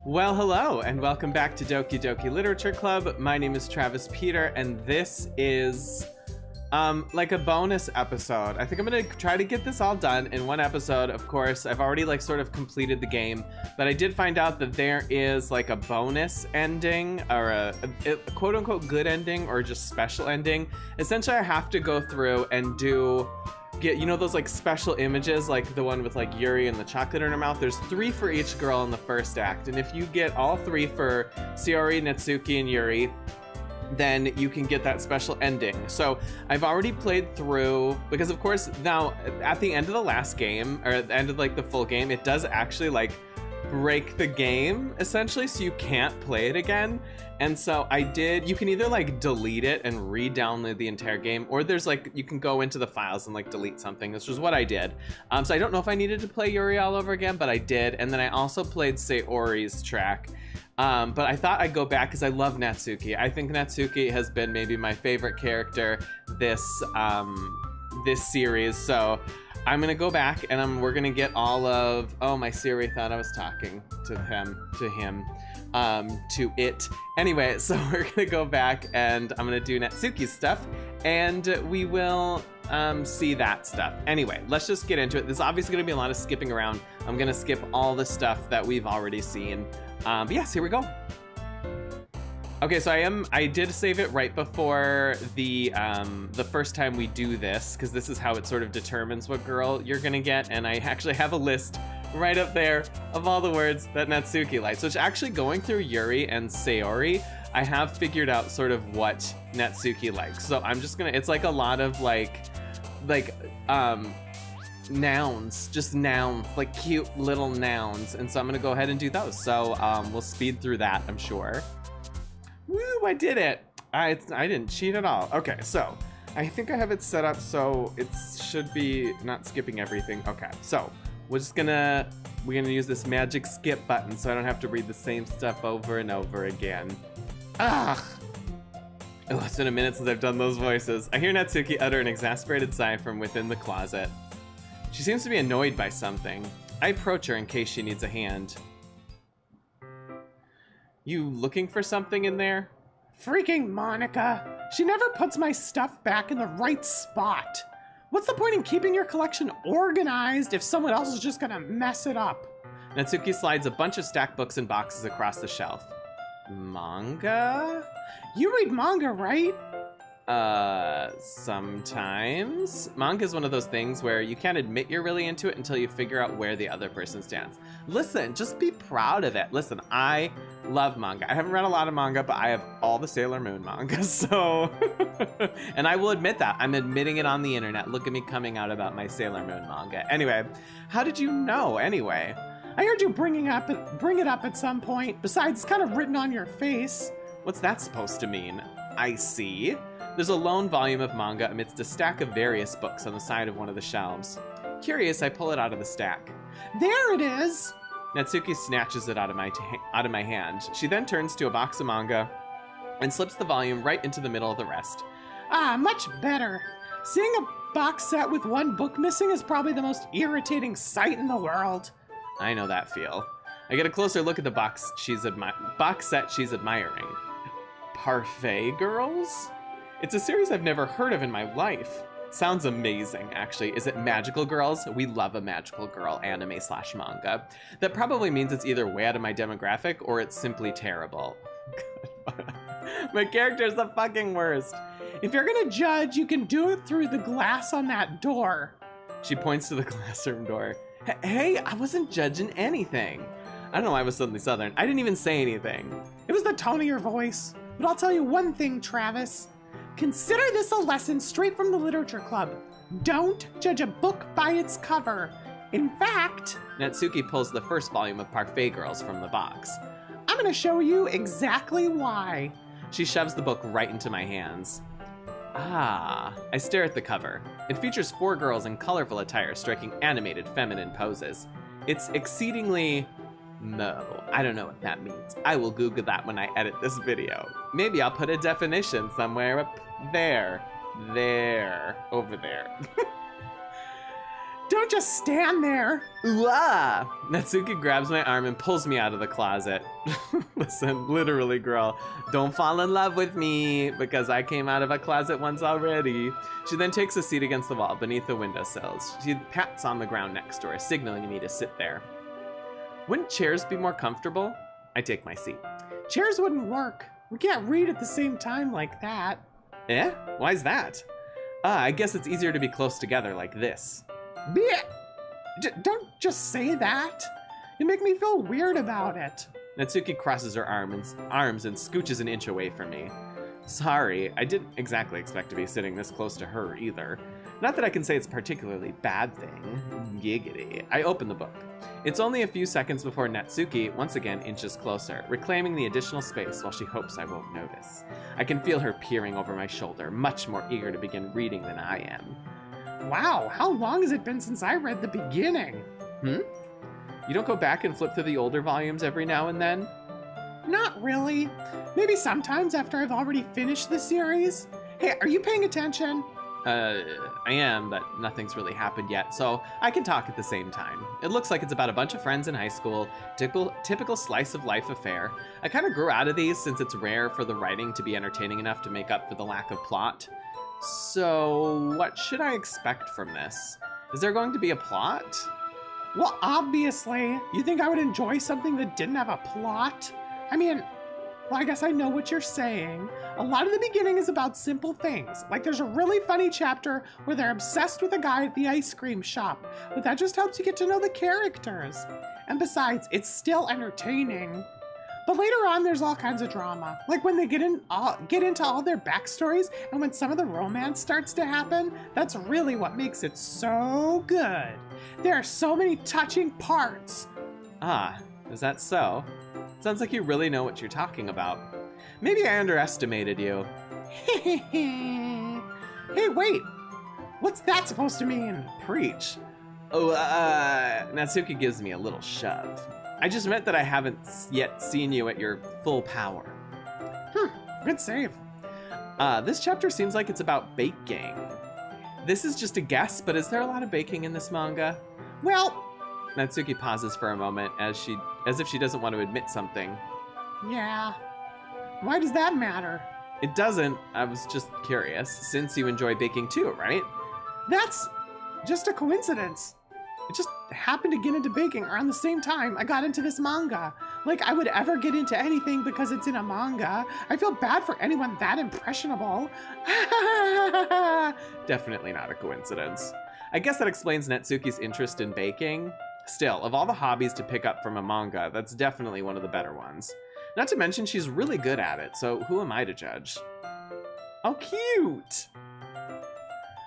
Well, hello, and welcome back to Doki Doki Literature Club. My name is Travis Peter, and this is, like a bonus episode. I think I'm gonna try to get this all done in one episode. Of course, I've already, like, sort of completed the game, but I did find out that there is, like, a bonus ending, or a quote-unquote good ending, or just special ending. Essentially, I have to go through and get, you know, those like special images, like the one with like Yuri and the chocolate in her mouth. There's 3 for each girl in the first act, and if you get all 3 for Sayori, Natsuki, and Yuri, then you can get that special ending. So I've already played through, because of course now at the end of the last game, or at the end of like the full game, it does actually like break the game essentially, so you can't play it again. And so you can either like delete it and re-download the entire game, or there's like, you can go into the files and like delete something. This was what I did. So I don't know if I needed to play Yuri all over again, but I did. And then I also played Sayori's track. But I thought I'd go back because I love Natsuki. I think Natsuki has been maybe my favorite character this series. So I'm gonna go back and we're gonna get all of, oh, my Siri thought I was talking to him, to it. Anyway, so we're gonna go back and I'm gonna do Natsuki's stuff, and we will see that stuff. Anyway, let's just get into it. There's obviously gonna be a lot of skipping around. I'm gonna skip all the stuff that we've already seen. But yes, here we go. Okay, so I did save it right before the first time we do this, because this is how it sort of determines what girl you're gonna get, and I actually have a list right up there of all the words that Natsuki likes. So it's actually going through Yuri and Sayori, I have figured out sort of what Natsuki likes. So I'm just gonna, it's like a lot of like nouns, just nouns, like cute little nouns, and so I'm gonna go ahead and do those. So we'll speed through that, I'm sure. Woo, I did it. I didn't cheat at all. Okay, so I think I have it set up so it should be not skipping everything. Okay, so we're gonna use this magic skip button so I don't have to read the same stuff over and over again. Ugh. Oh, it's been a minute since I've done those voices. I hear Natsuki utter an exasperated sigh from within the closet. She seems to be annoyed by something. I approach her in case she needs a hand. You looking for something in there? Freaking Monika. She never puts my stuff back in the right spot. What's the point in keeping your collection organized if someone else is just gonna mess it up? Natsuki slides a bunch of stacked books and boxes across the shelf. Manga? You read manga, right? Sometimes. Manga is one of those things where you can't admit you're really into it until you figure out where the other person stands. Listen, just be proud of it. Listen, I love manga. I haven't read a lot of manga, but I have all the Sailor Moon manga, so... And I will admit that. I'm admitting it on the internet. Look at me coming out about my Sailor Moon manga. Anyway, how did you know, anyway? I heard you bring it up at some point. Besides, it's kind of written on your face. What's that supposed to mean? I see. There's a lone volume of manga amidst a stack of various books on the side of one of the shelves. Curious, I pull it out of the stack. There it is! Natsuki snatches it out of my hand. She then turns to a box of manga and slips the volume right into the middle of the rest. Ah, much better. Seeing a box set with one book missing is probably the most irritating sight in the world. I know that feel. I get a closer look at the box set she's admiring. Parfait Girls? It's a series I've never heard of in my life. Sounds amazing, actually. Is it magical girls? We love a magical girl anime/manga. That probably means it's either way out of my demographic or it's simply terrible. My character's the fucking worst. If you're gonna judge, you can do it through the glass on that door. She points to the classroom door. Hey, I wasn't judging anything. I don't know why I was suddenly Southern. I didn't even say anything. It was the tone of your voice. But I'll tell you one thing, Travis. Consider this a lesson straight from the literature club. Don't judge a book by its cover. In fact... Natsuki pulls the first volume of Parfait Girls from the box. I'm gonna show you exactly why. She shoves the book right into my hands. Ah, I stare at the cover. It features 4 girls in colorful attire striking animated feminine poses. It's exceedingly... Mo. I don't know what that means. I will Google that when I edit this video. Maybe I'll put a definition somewhere up there. Over there. Don't just stand there. Ooh, ah! Natsuki grabs my arm and pulls me out of the closet. Listen, literally, girl, don't fall in love with me because I came out of a closet once already. She then takes a seat against the wall beneath the windowsills. She pats on the ground next to her, signaling me to sit there. Wouldn't chairs be more comfortable? I take my seat. Chairs wouldn't work. We can't read at the same time like that. Eh? Why's that? I guess it's easier to be close together like this. Blech. Don't just say that. You make me feel weird about it. Natsuki crosses her arms and scooches an inch away from me. Sorry, I didn't exactly expect to be sitting this close to her either. Not that I can say it's a particularly bad thing. Giggity. I open the book. It's only a few seconds before Natsuki once again inches closer, reclaiming the additional space while she hopes I won't notice. I can feel her peering over my shoulder, much more eager to begin reading than I am. Wow, how long has it been since I read the beginning? You don't go back and flip through the older volumes every now and then? Not really. Maybe sometimes after I've already finished the series. Hey, are you paying attention? I am, but nothing's really happened yet, so I can talk at the same time. It looks like it's about a bunch of friends in high school, typical slice of life affair. I kind of grew out of these since it's rare for the writing to be entertaining enough to make up for the lack of plot. So, what should I expect from this? Is there going to be a plot? Well, obviously. You think I would enjoy something that didn't have a plot? I mean, well, I guess I know what you're saying. A lot of the beginning is about simple things. Like there's a really funny chapter where they're obsessed with a guy at the ice cream shop, but that just helps you get to know the characters. And besides, it's still entertaining. But later on, there's all kinds of drama. Like when they get into all their backstories and when some of the romance starts to happen, that's really what makes it so good. There are so many touching parts. Ah, is that so? Sounds like you really know what you're talking about. Maybe I underestimated you. Hey, wait. What's that supposed to mean? Preach. Oh, Natsuki gives me a little shove. I just meant that I haven't yet seen you at your full power. Good save. This chapter seems like it's about baking. This is just a guess, but is there a lot of baking in this manga? Well, Natsuki pauses for a moment as if she doesn't want to admit something. Yeah. Why does that matter? It doesn't. I was just curious, since you enjoy baking too, right? That's just a coincidence. It just happened to get into baking around the same time I got into this manga. Like I would ever get into anything because it's in a manga. I feel bad for anyone that impressionable. Definitely not a coincidence. I guess that explains Natsuki's interest in baking. Still, of all the hobbies to pick up from a manga, that's definitely one of the better ones. Not to mention she's really good at it, so who am I to judge? Oh, cute!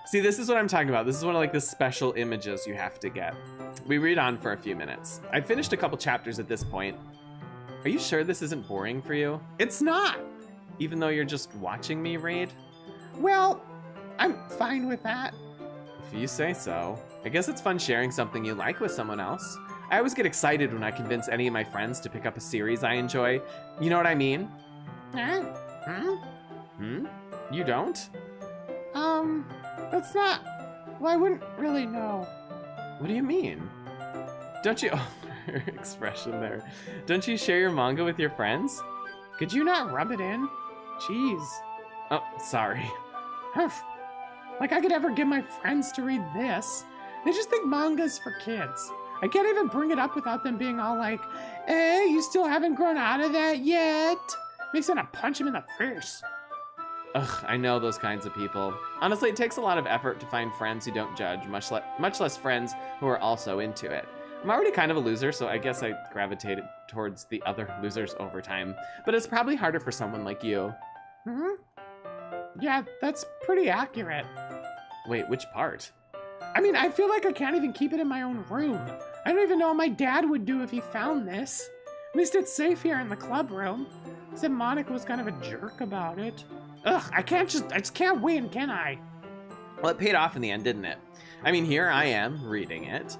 See, this is what I'm talking about. This is one of like the special images you have to get. We read on for a few minutes. I've finished a couple chapters at this point. Are you sure this isn't boring for you? It's not. Even though you're just watching me read? Well, I'm fine with that. If you say so. I guess it's fun sharing something you like with someone else. I always get excited when I convince any of my friends to pick up a series I enjoy. You know what I mean? You don't? That's not... Well, I wouldn't really know. What do you mean? Don't you... Oh, her expression there. Don't you share your manga with your friends? Could you not rub it in? Jeez. Oh, sorry. Like I could ever get my friends to read this. They just think manga's for kids. I can't even bring it up without them being all like, you still haven't grown out of that yet? Makes me want to punch him in the face. Ugh, I know those kinds of people. Honestly, it takes a lot of effort to find friends who don't judge, much less friends who are also into it. I'm already kind of a loser, so I guess I gravitated towards the other losers over time. But it's probably harder for someone like you. Yeah, that's pretty accurate. Wait, which part? I mean, I feel like I can't even keep it in my own room. I don't even know what my dad would do if he found this. At least it's safe here in the club room. Said Monika was kind of a jerk about it. Ugh, I just can't win, can I? Well, it paid off in the end, didn't it? I mean, here I am, reading it.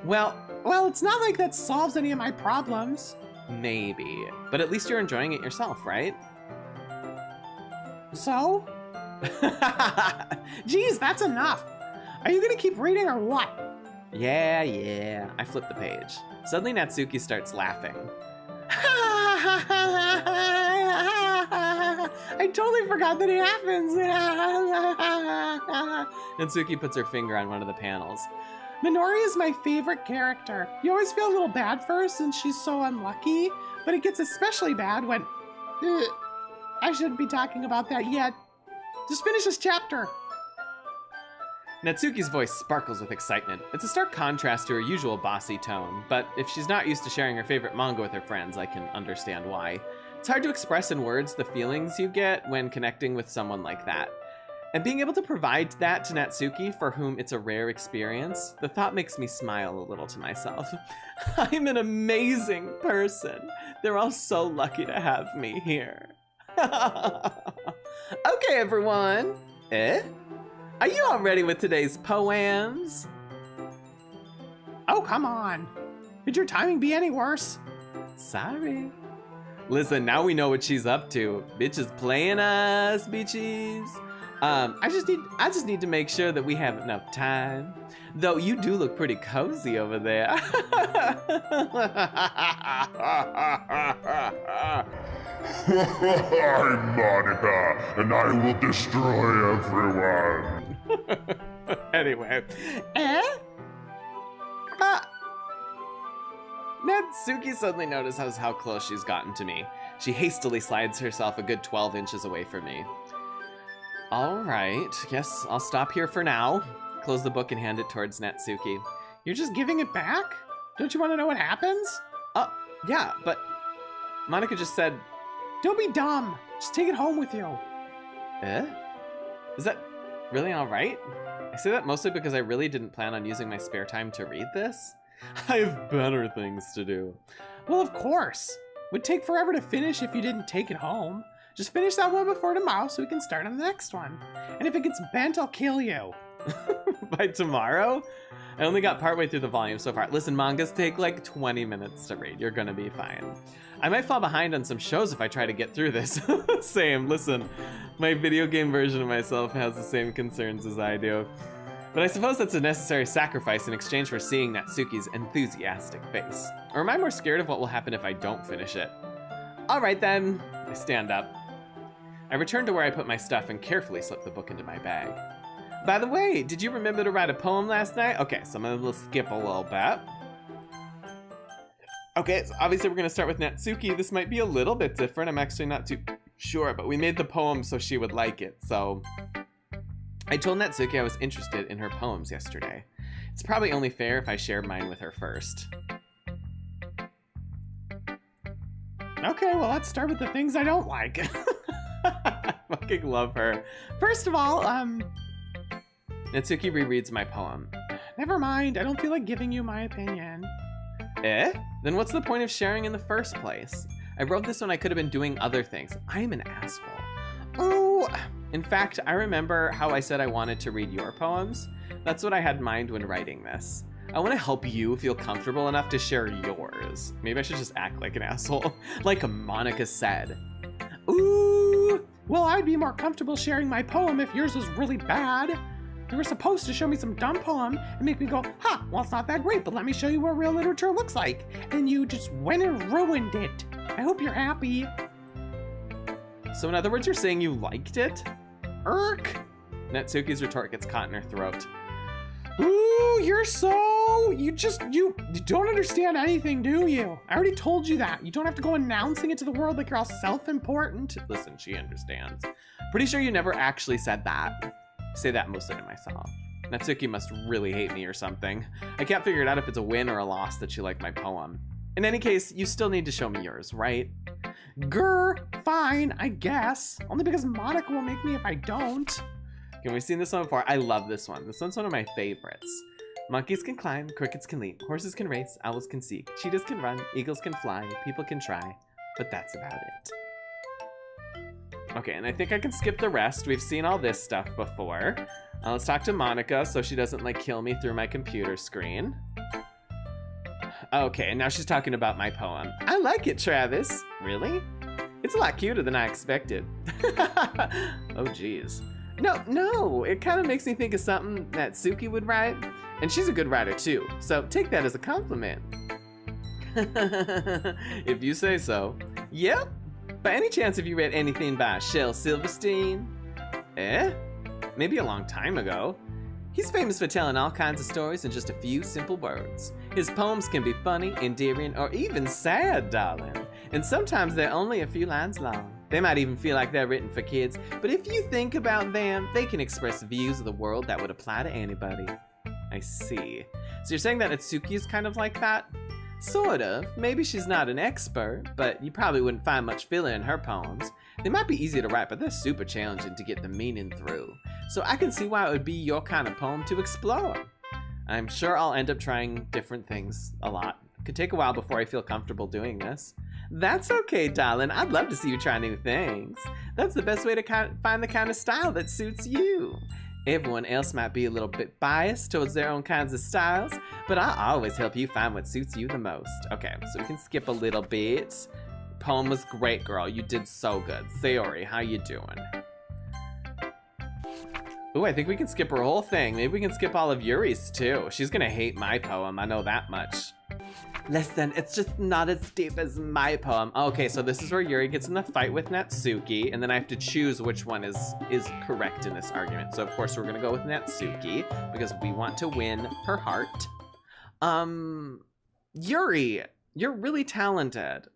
Well, it's not like that solves any of my problems. Maybe. But at least you're enjoying it yourself, right? So? Geez, that's enough. Are you gonna keep reading or what? Yeah. I flip the page. Suddenly Natsuki starts laughing. I totally forgot that it happens. Natsuki puts her finger on one of the panels. Minori is my favorite character. You always feel a little bad for her since she's so unlucky, but it gets especially bad when... I shouldn't be talking about that yet. Just finish this chapter. Natsuki's voice sparkles with excitement. It's a stark contrast to her usual bossy tone, but if she's not used to sharing her favorite manga with her friends, I can understand why. It's hard to express in words the feelings you get when connecting with someone like that. And being able to provide that to Natsuki, for whom it's a rare experience, the thought makes me smile a little to myself. I'm an amazing person. They're all so lucky to have me here. Okay, everyone. Are you all ready with today's poems? Oh, come on. Could your timing be any worse? Sorry. Listen, now we know what she's up to. Bitch is playing us, bitches. I just need to make sure that we have enough time. Though you do look pretty cozy over there. I'm Monika, and I will destroy everyone. Anyway. Natsuki suddenly notices how close she's gotten to me. She hastily slides herself a good 12 inches away from me. All right, guess I'll stop here for now. Close the book and hand it towards Natsuki. You're just giving it back? Don't you want to know what happens? Yeah, but Monika just said... Don't be dumb. Just take it home with you. Is that really all right? I say that mostly because I really didn't plan on using my spare time to read this. I have better things to do. Well, of course. Would take forever to finish if you didn't take it home. Just finish that one before tomorrow so we can start on the next one. And if it gets bent, I'll kill you. By tomorrow? I only got partway through the volume so far. Listen, mangas take like 20 minutes to read. You're gonna be fine. I might fall behind on some shows if I try to get through this. Same, listen. My video game version of myself has the same concerns as I do. But I suppose that's a necessary sacrifice in exchange for seeing Natsuki's enthusiastic face. Or am I more scared of what will happen if I don't finish it? All right then. I stand up. I return to where I put my stuff and carefully slip the book into my bag. By the way, did you remember to write a poem last night? Okay, so I'm gonna skip a little bit. Okay, so obviously we're gonna start with Natsuki. This might be a little bit different. I'm actually not too sure, but we made the poem so she would like it. So I told Natsuki I was interested in her poems yesterday. It's probably only fair if I share mine with her first. Okay, well, let's start with the things I don't like. I fucking love her. First of all, Natsuki rereads my poem. Never mind, I don't feel like giving you my opinion. Then what's the point of sharing in the first place? I wrote this when I could have been doing other things. I am an asshole. Oh, in fact, I remember how I said I wanted to read your poems. That's what I had in mind when writing this. I want to help you feel comfortable enough to share yours. Maybe I should just act like an asshole, like Monika said. Ooh, well, I'd be more comfortable sharing my poem if yours was really bad. You were supposed to show me some dumb poem and make me go, ha, well, it's not that great, but let me show you what real literature looks like. And you just went and ruined it. I hope you're happy. So in other words, you're saying you liked it? Irk. Natsuki's retort gets caught in her throat. Ooh, you don't understand anything, do you? I already told you that. You don't have to go announcing it to the world like you're all self-important. Listen, she understands. Pretty sure you never actually said that. I say that mostly to myself. Natsuki must really hate me or something. I can't figure it out if it's a win or a loss that she liked my poem. In any case, you still need to show me yours, right? Grr, fine, I guess. Only because Monika will make me if I don't. Okay, we've seen this one before. I love this one. This one's one of my favorites. Monkeys can climb, crickets can leap, horses can race, owls can seek, cheetahs can run, eagles can fly, people can try, but that's about it. Okay, and I think I can skip the rest. We've seen all this stuff before. Let's talk to Monika so she doesn't like kill me through my computer screen. Okay, and now she's talking about my poem. I like it, Travis. Really? It's a lot cuter than I expected. Oh, geez. No, it kind of makes me think of something Natsuki would write. And she's a good writer too, so take that as a compliment. If you say so. Yep. By any chance have you read anything by Shel Silverstein? Maybe a long time ago. He's famous for telling all kinds of stories in just a few simple words. His poems can be funny, endearing, or even sad, darling. And sometimes they're only a few lines long. They might even feel like they're written for kids, but if you think about them, they can express views of the world that would apply to anybody. I see. So you're saying that Natsuki is kind of like that? Sort of. Maybe she's not an expert, but you probably wouldn't find much filler in her poems. They might be easy to write, but they're super challenging to get the meaning through. So I can see why it would be your kind of poem to explore. I'm sure I'll end up trying different things a lot. It could take a while before I feel comfortable doing this. That's okay, darling. I'd love to see you try new things. That's the best way to find the kind of style that suits you. Everyone else might be a little bit biased towards their own kinds of styles, but I'll always help you find what suits you the most. Okay, so we can skip a little bit. Poem was great, girl. You did so good. Sayori, how you doing? Ooh, I think we can skip her whole thing. Maybe we can skip all of Yuri's too. She's gonna hate my poem, I know that much. Listen, it's just not as deep as my poem. Okay, so this is where Yuri gets in the fight with Natsuki, and then I have to choose which one is correct in this argument. So of course we're gonna go with Natsuki, because we want to win her heart. Yuri, you're really talented.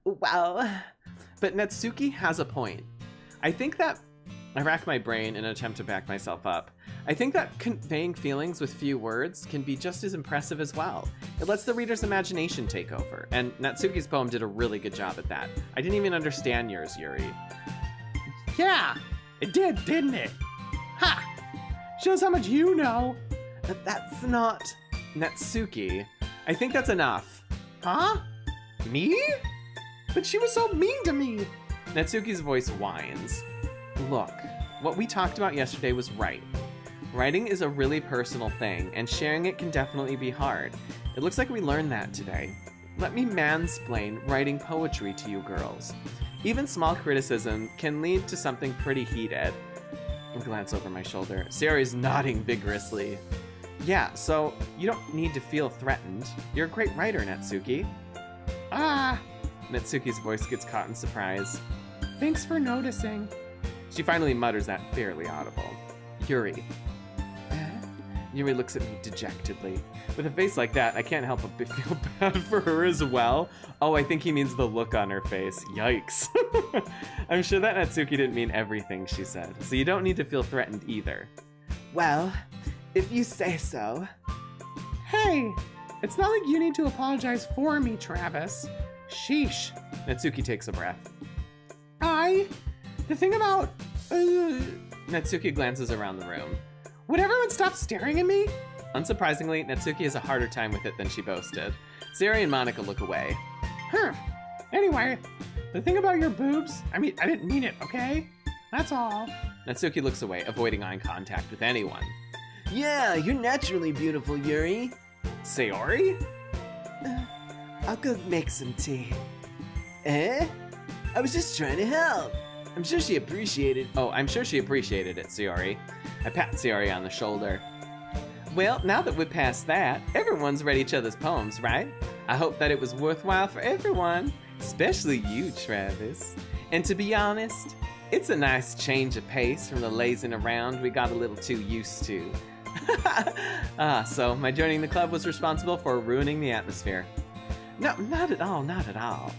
Well, but Natsuki has a point. I think that, I rack my brain in an attempt to back myself up. I think that conveying feelings with few words can be just as impressive as well. It lets the reader's imagination take over, and Natsuki's poem did a really good job at that. I didn't even understand yours, Yuri. Yeah, it did, didn't it? Ha! Shows how much you know. But that's not Natsuki. I think that's enough. Huh? Me? But she was so mean to me. Natsuki's voice whines. Look, what we talked about yesterday was right. Writing is a really personal thing, and sharing it can definitely be hard. It looks like we learned that today. Let me mansplain writing poetry to you girls. Even small criticism can lead to something pretty heated. I glance over my shoulder. Sayori's nodding vigorously. Yeah, so you don't need to feel threatened. You're a great writer, Natsuki. Natsuki's voice gets caught in surprise. Thanks for noticing. She finally mutters that barely audible. Yuri. Yuri looks at me dejectedly. With a face like that, I can't help but feel bad for her as well. Oh, I think he means the look on her face. Yikes. I'm sure that Natsuki didn't mean everything she said, so you don't need to feel threatened either. Well, if you say so. Hey, it's not like you need to apologize for me, Travis. Sheesh. Natsuki takes a breath. The thing about, Natsuki glances around the room. Would everyone stop staring at me? Unsurprisingly, Natsuki has a harder time with it than she boasted. Sayori and Monika look away. Anyway, the thing about your boobs, I mean, I didn't mean it, okay? That's all. Natsuki looks away, avoiding eye contact with anyone. Yeah, you're naturally beautiful, Yuri. Sayori? I'll go make some tea. I was just trying to help. I'm sure she appreciated. Oh, I'm sure she appreciated it, Sayori. I pat Sayori on the shoulder. Well, now that we're past that, everyone's read each other's poems, right? I hope that it was worthwhile for everyone, especially you, Travis. And to be honest, it's a nice change of pace from the lazing around we got a little too used to. So my joining the club was responsible for ruining the atmosphere. No, not at all, not at all.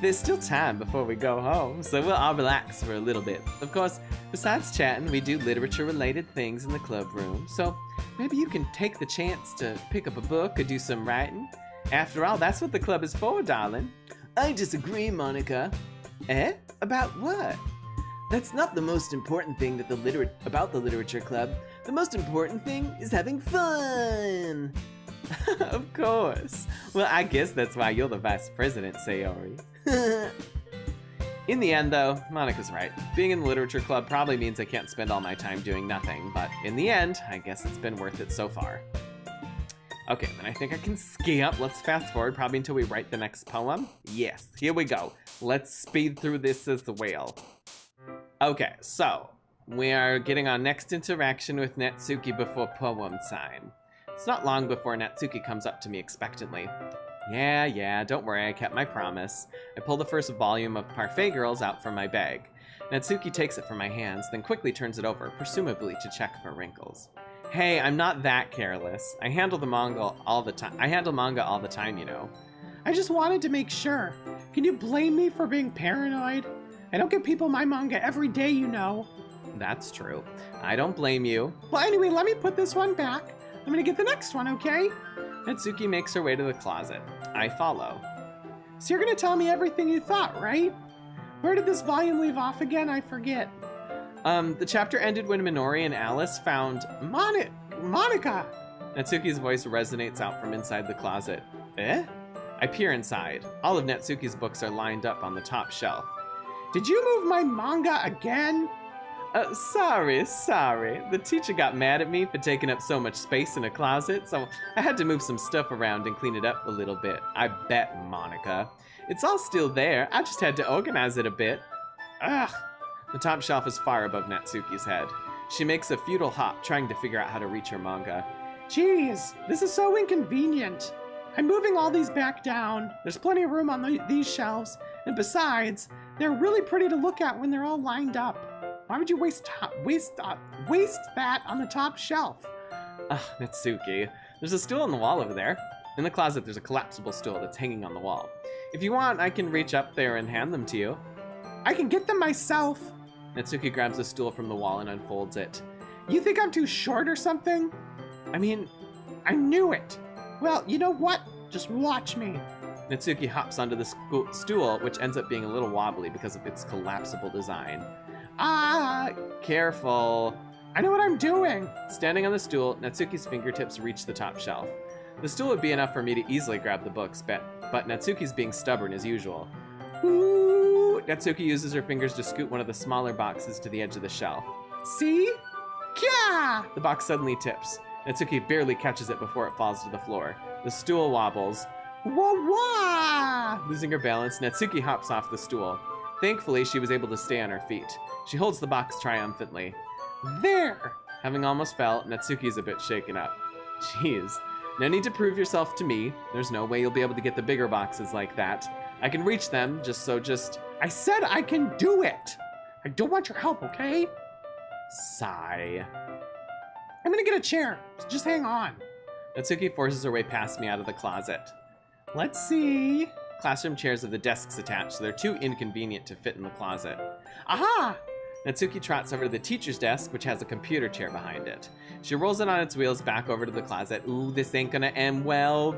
There's still time before we go home, so we'll all relax for a little bit. Of course, besides chatting, we do literature-related things in the club room, so maybe you can take the chance to pick up a book or do some writing. After all, that's what the club is for, darling. I disagree, Monika. About what? That's not the most important thing about the literature club. The most important thing is having fun. Of course. Well, I guess that's why you're the vice president, Sayori. In the end, though, Monika's right. Being in the literature club probably means I can't spend all my time doing nothing, but in the end, I guess it's been worth it so far. Okay, then I think I can skip. Let's fast forward probably until we write the next poem. Yes, here we go. Let's speed through this as well. Okay, so we are getting our next interaction with Natsuki before poem time. It's not long before Natsuki comes up to me expectantly. Yeah, don't worry, I kept my promise. I pull the first volume of Parfait Girls out from my bag. Natsuki takes it from my hands, then quickly turns it over, presumably to check for wrinkles. Hey, I'm not that careless. I handle manga all the time, you know. I just wanted to make sure. Can you blame me for being paranoid? I don't get people my manga every day, you know. That's true. I don't blame you. Well, anyway, let me put this one back. I'm gonna get the next one, okay? Natsuki makes her way to the closet. I follow. So you're gonna tell me everything you thought, right? Where did this volume leave off again? I forget. The chapter ended when Minori and Alice found Monika! Natsuki's voice resonates out from inside the closet. Eh? I peer inside. All of Natsuki's books are lined up on the top shelf. Did you move my manga again? Sorry. The teacher got mad at me for taking up so much space in a closet, so I had to move some stuff around and clean it up a little bit. I bet, Monika. It's all still there. I just had to organize it a bit. Ugh. The top shelf is far above Natsuki's head. She makes a futile hop, trying to figure out how to reach her manga. Jeez, this is so inconvenient. I'm moving all these back down. There's plenty of room on these shelves, and besides, they're really pretty to look at when they're all lined up. Why would you waste that on the top shelf? Natsuki. There's a stool on the wall over there. In the closet, there's a collapsible stool that's hanging on the wall. If you want, I can reach up there and hand them to you. I can get them myself. Natsuki grabs a stool from the wall and unfolds it. You think I'm too short or something? I mean, I knew it. Well, you know what? Just watch me. Natsuki hops onto the stool, which ends up being a little wobbly because of its collapsible design. Careful. I know what I'm doing. Standing on the stool, Natsuki's fingertips reach the top shelf. The stool would be enough for me to easily grab the books, but Natsuki's being stubborn as usual. Ooh! Natsuki uses her fingers to scoot one of the smaller boxes to the edge of the shelf. See? Yeah! The box suddenly tips. Natsuki barely catches it before it falls to the floor. The stool wobbles. Wah-wah! Losing her balance, Natsuki hops off the stool. Thankfully, she was able to stay on her feet. She holds the box triumphantly. There! Having almost fell, Natsuki's a bit shaken up. Jeez. No need to prove yourself to me. There's no way you'll be able to get the bigger boxes like that. I can reach them, just... I said I can do it! I don't want your help, okay? Sigh. I'm gonna get a chair. Just hang on. Natsuki forces her way past me out of the closet. Let's see. Classroom chairs have the desks attached, so they're too inconvenient to fit in the closet. Aha! Natsuki trots over to the teacher's desk, which has a computer chair behind it. She rolls it on its wheels back over to the closet. Ooh, this ain't gonna end well.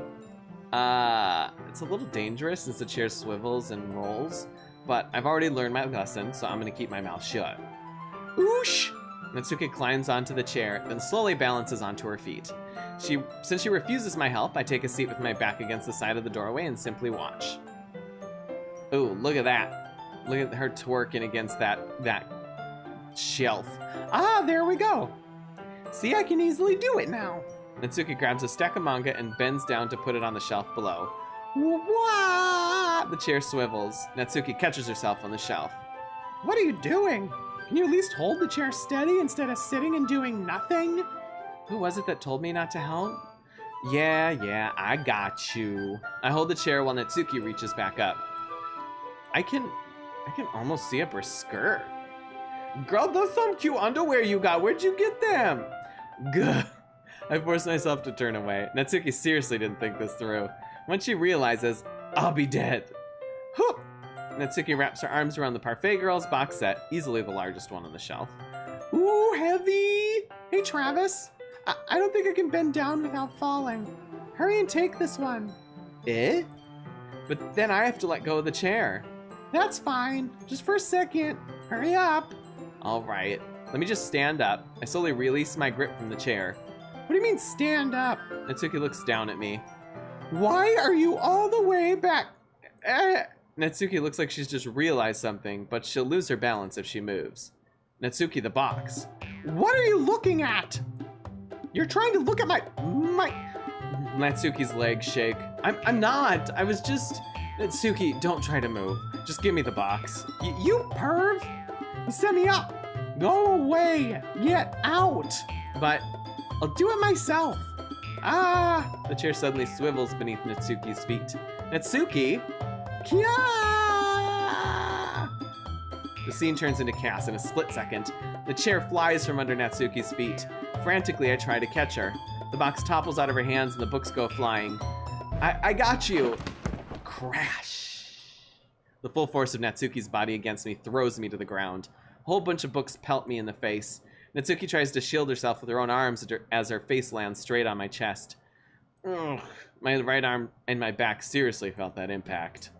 It's a little dangerous since the chair swivels and rolls, but I've already learned my lesson, so I'm gonna keep my mouth shut. Oosh! Natsuki climbs onto the chair, then slowly balances onto her feet. Since she refuses my help, I take a seat with my back against the side of the doorway and simply watch. Ooh, look at that. Look at her twerking against that shelf. There we go. See, I can easily do it now. Natsuki grabs a stack of manga and bends down to put it on the shelf below. Wah! The chair swivels. Natsuki catches herself on the shelf. What are you doing? Can you at least hold the chair steady instead of sitting and doing nothing? Who was it that told me not to help? Yeah, I got you. I hold the chair while Natsuki reaches back up. I can almost see up her skirt. Girl, those some cute underwear you got. Where'd you get them? Gah. I force myself to turn away. Natsuki seriously didn't think this through. When she realizes, I'll be dead. Whoop! Natsuki wraps her arms around the Parfait Girls box set, easily the largest one on the shelf. Ooh, heavy! Hey, Travis. I don't think I can bend down without falling. Hurry and take this one. Eh? But then I have to let go of the chair. That's fine. Just for a second. Hurry up. All right. Let me just stand up. I slowly release my grip from the chair. What do you mean stand up? Natsuki looks down at me. Why are you all the way back? Natsuki looks like she's just realized something, but she'll lose her balance if she moves. Natsuki, the box. What are you looking at? You're trying to look at my... Natsuki's legs shake. I'm not. I was just... Natsuki, don't try to move. Just give me the box. You perv! You set me up. Go away. Get out. But I'll do it myself. Ah! The chair suddenly swivels beneath Natsuki's feet. Natsuki? Kia! The scene turns into chaos in a split second. The chair flies from under Natsuki's feet. Frantically, I try to catch her. The box topples out of her hands and the books go flying. I got you! Crash! The full force of Natsuki's body against me throws me to the ground. A whole bunch of books pelt me in the face. Natsuki tries to shield herself with her own arms as her face lands straight on my chest. Ugh. My right arm and my back seriously felt that impact.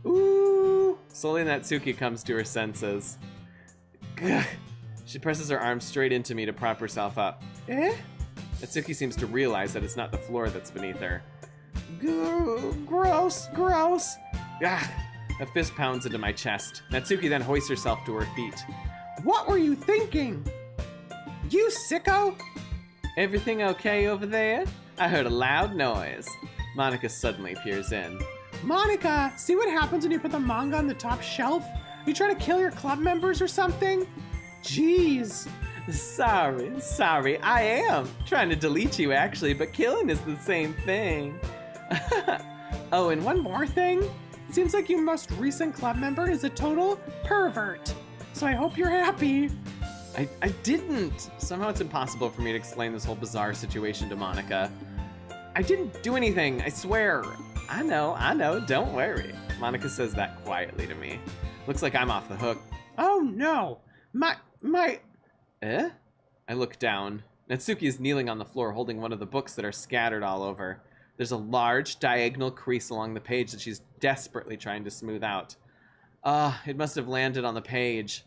Ooh! Slowly Natsuki comes to her senses. Gah. She presses her arm straight into me to prop herself up. Eh? Natsuki seems to realize that it's not the floor that's beneath her. Gross, gross. Ah! A fist pounds into my chest. Natsuki then hoists herself to her feet. What were you thinking? You sicko? Everything okay over there? I heard a loud noise. Monika suddenly peers in. Monika, see what happens when you put the manga on the top shelf? You trying to kill your club members or something? Jeez. Sorry, I am trying to delete you actually, but killing is the same thing. Oh, and one more thing. It seems like your most recent club member is a total pervert. So I hope you're happy. I didn't. Somehow it's impossible for me to explain this whole bizarre situation to Monika. I didn't do anything, I swear. I know, don't worry. Monika says that quietly to me. Looks like I'm off the hook. Oh no, my... Eh? I look down. Natsuki is kneeling on the floor holding one of the books that are scattered all over. There's a large diagonal crease along the page that she's desperately trying to smooth out. It must have landed on the page.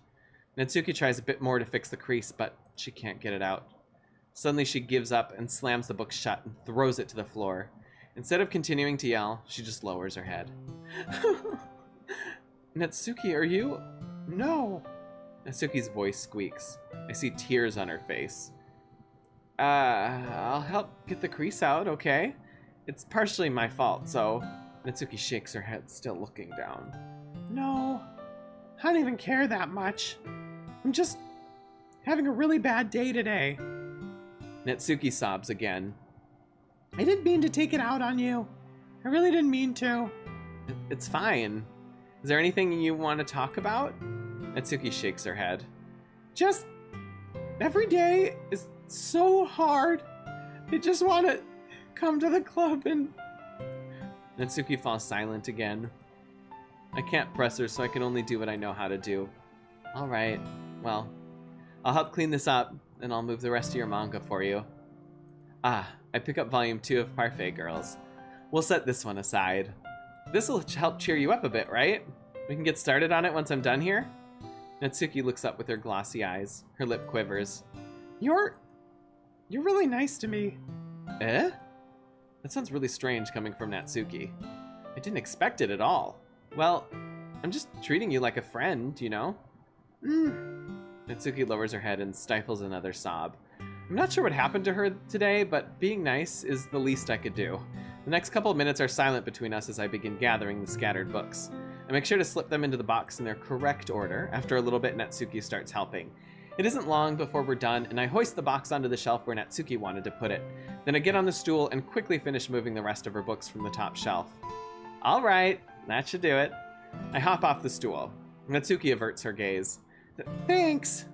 Natsuki tries a bit more to fix the crease, but she can't get it out. Suddenly she gives up and slams the book shut and throws it to the floor. Instead of continuing to yell, she just lowers her head. Natsuki, are you? No. Natsuki's voice squeaks. I see tears on her face. I'll help get the crease out, okay? It's partially my fault, so... Natsuki shakes her head, still looking down. No, I don't even care that much. I'm just having a really bad day today. Natsuki sobs again. I didn't mean to take it out on you. I really didn't mean to. It's fine. Is there anything you want to talk about? Natsuki shakes her head. Just every day is so hard. I just want to come to the club and... Natsuki falls silent again. I can't press her, so I can only do what I know how to do. All right, well, I'll help clean this up, and I'll move the rest of your manga for you. I pick up volume 2 of Parfait Girls. We'll set this one aside. This'll help cheer you up a bit, right? We can get started on it once I'm done here? Natsuki looks up with her glossy eyes. Her lip quivers. You're really nice to me. Eh? That sounds really strange coming from Natsuki. I didn't expect it at all. Well, I'm just treating you like a friend, you know? Natsuki lowers her head and stifles another sob. I'm not sure what happened to her today, but being nice is the least I could do. The next couple of minutes are silent between us as I begin gathering the scattered books. I make sure to slip them into the box in their correct order. After a little bit, Natsuki starts helping. It isn't long before we're done, and I hoist the box onto the shelf where Natsuki wanted to put it. Then I get on the stool and quickly finish moving the rest of her books from the top shelf. All right, that should do it. I hop off the stool. Natsuki averts her gaze. Thanks.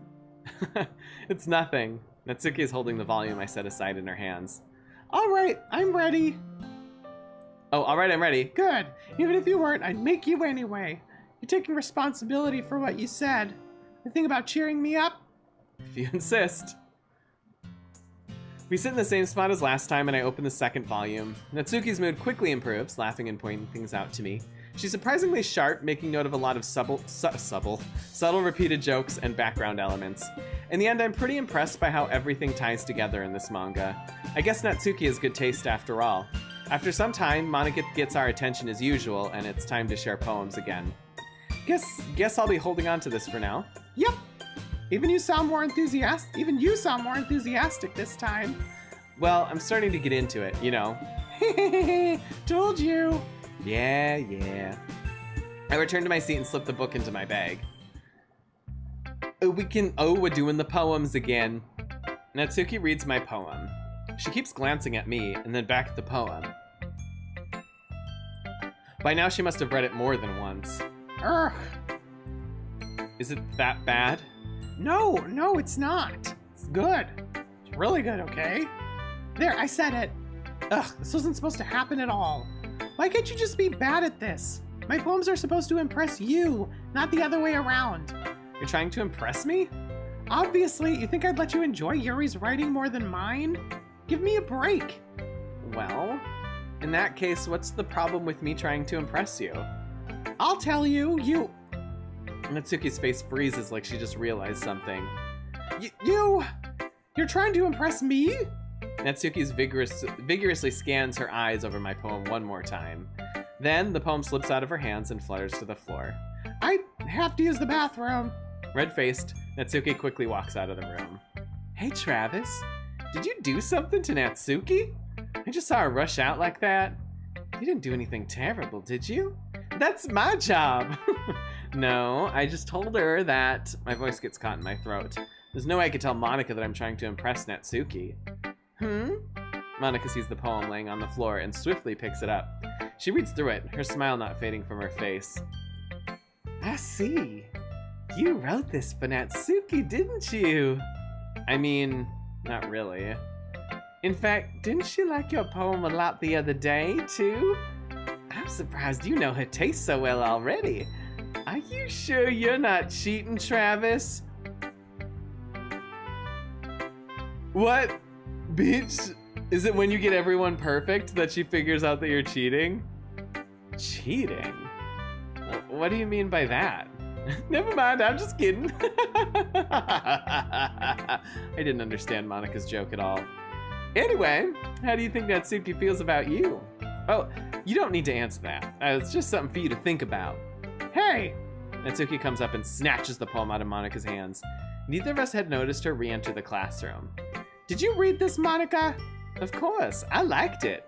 It's nothing. Natsuki is holding the volume I set aside in her hands. All right, I'm ready. Oh, all right, I'm ready. Good. Even if you weren't, I'd make you anyway. You're taking responsibility for what you said. The thing about cheering me up? If you insist. We sit in the same spot as last time, and I open the second volume. Natsuki's mood quickly improves, laughing and pointing things out to me. She's surprisingly sharp, making note of a lot of subtle repeated jokes and background elements. In the end, I'm pretty impressed by how everything ties together in this manga. I guess Natsuki has good taste after all. After some time, Monika gets our attention as usual, and it's time to share poems again. Guess I'll be holding on to this for now. Yep. Even you sound more enthusiastic this time. Well, I'm starting to get into it, you know. Told you. Yeah. I return to my seat and slip the book into my bag. We're doing the poems again. Natsuki reads my poem. She keeps glancing at me and then back at the poem. By now she must have read it more than once. Ugh. Is it that bad? No, it's not. It's good. It's really good, okay? There, I said it. Ugh, this wasn't supposed to happen at all. Why can't you just be bad at this? My poems are supposed to impress you, not the other way around. You're trying to impress me? Obviously, you think I'd let you enjoy Yuri's writing more than mine? Give me a break. Well, in that case, what's the problem with me trying to impress you? I'll tell you, Natsuki's face freezes like she just realized something. You're trying to impress me? Natsuki's vigorously scans her eyes over my poem one more time. Then the poem slips out of her hands and flutters to the floor. I have to use the bathroom. Red-faced, Natsuki quickly walks out of the room. Hey Travis, did you do something to Natsuki? I just saw her rush out like that. You didn't do anything terrible, did you? That's my job! No, I just told her that... My voice gets caught in my throat. There's no way I could tell Monika that I'm trying to impress Natsuki. Monika sees the poem laying on the floor and swiftly picks it up. She reads through it, her smile not fading from her face. I see. You wrote this for Natsuki, didn't you? I mean, not really. In fact, didn't she like your poem a lot the other day, too? I'm surprised you know her taste so well already. Are you sure you're not cheating, Travis? What? Bitch? Is it when you get everyone perfect that she figures out that you're cheating? Cheating? What do you mean by that? Never mind, I'm just kidding. I didn't understand Monika's joke at all. Anyway, how do you think Natsuki feels about you? Oh, you don't need to answer that. It's just something for you to think about. Hey! Natsuki comes up and snatches the poem out of Monika's hands. Neither of us had noticed her re-enter the classroom. Did you read this, Monika? Of course, I liked it.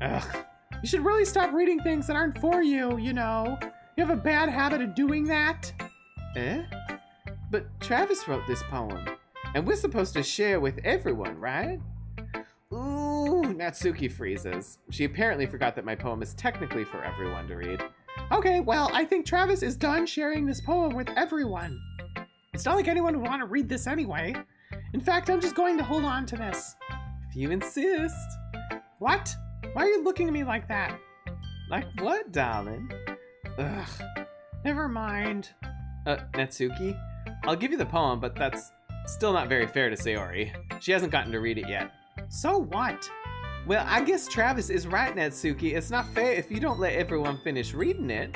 Ugh, you should really stop reading things that aren't for you, you know. You have a bad habit of doing that. Eh? But Travis wrote this poem, and we're supposed to share with everyone, right? Ooh, Natsuki freezes. She apparently forgot that my poem is technically for everyone to read. Okay, well, I think Travis is done sharing this poem with everyone. It's not like anyone would want to read this anyway. In fact, I'm just going to hold on to this. If you insist. What? Why are you looking at me like that? Like what, darling? Ugh, never mind. Natsuki, I'll give you the poem, but that's still not very fair to Sayori. She hasn't gotten to read it yet. So what? Well, I guess Travis is right, Natsuki. It's not fair if you don't let everyone finish reading it.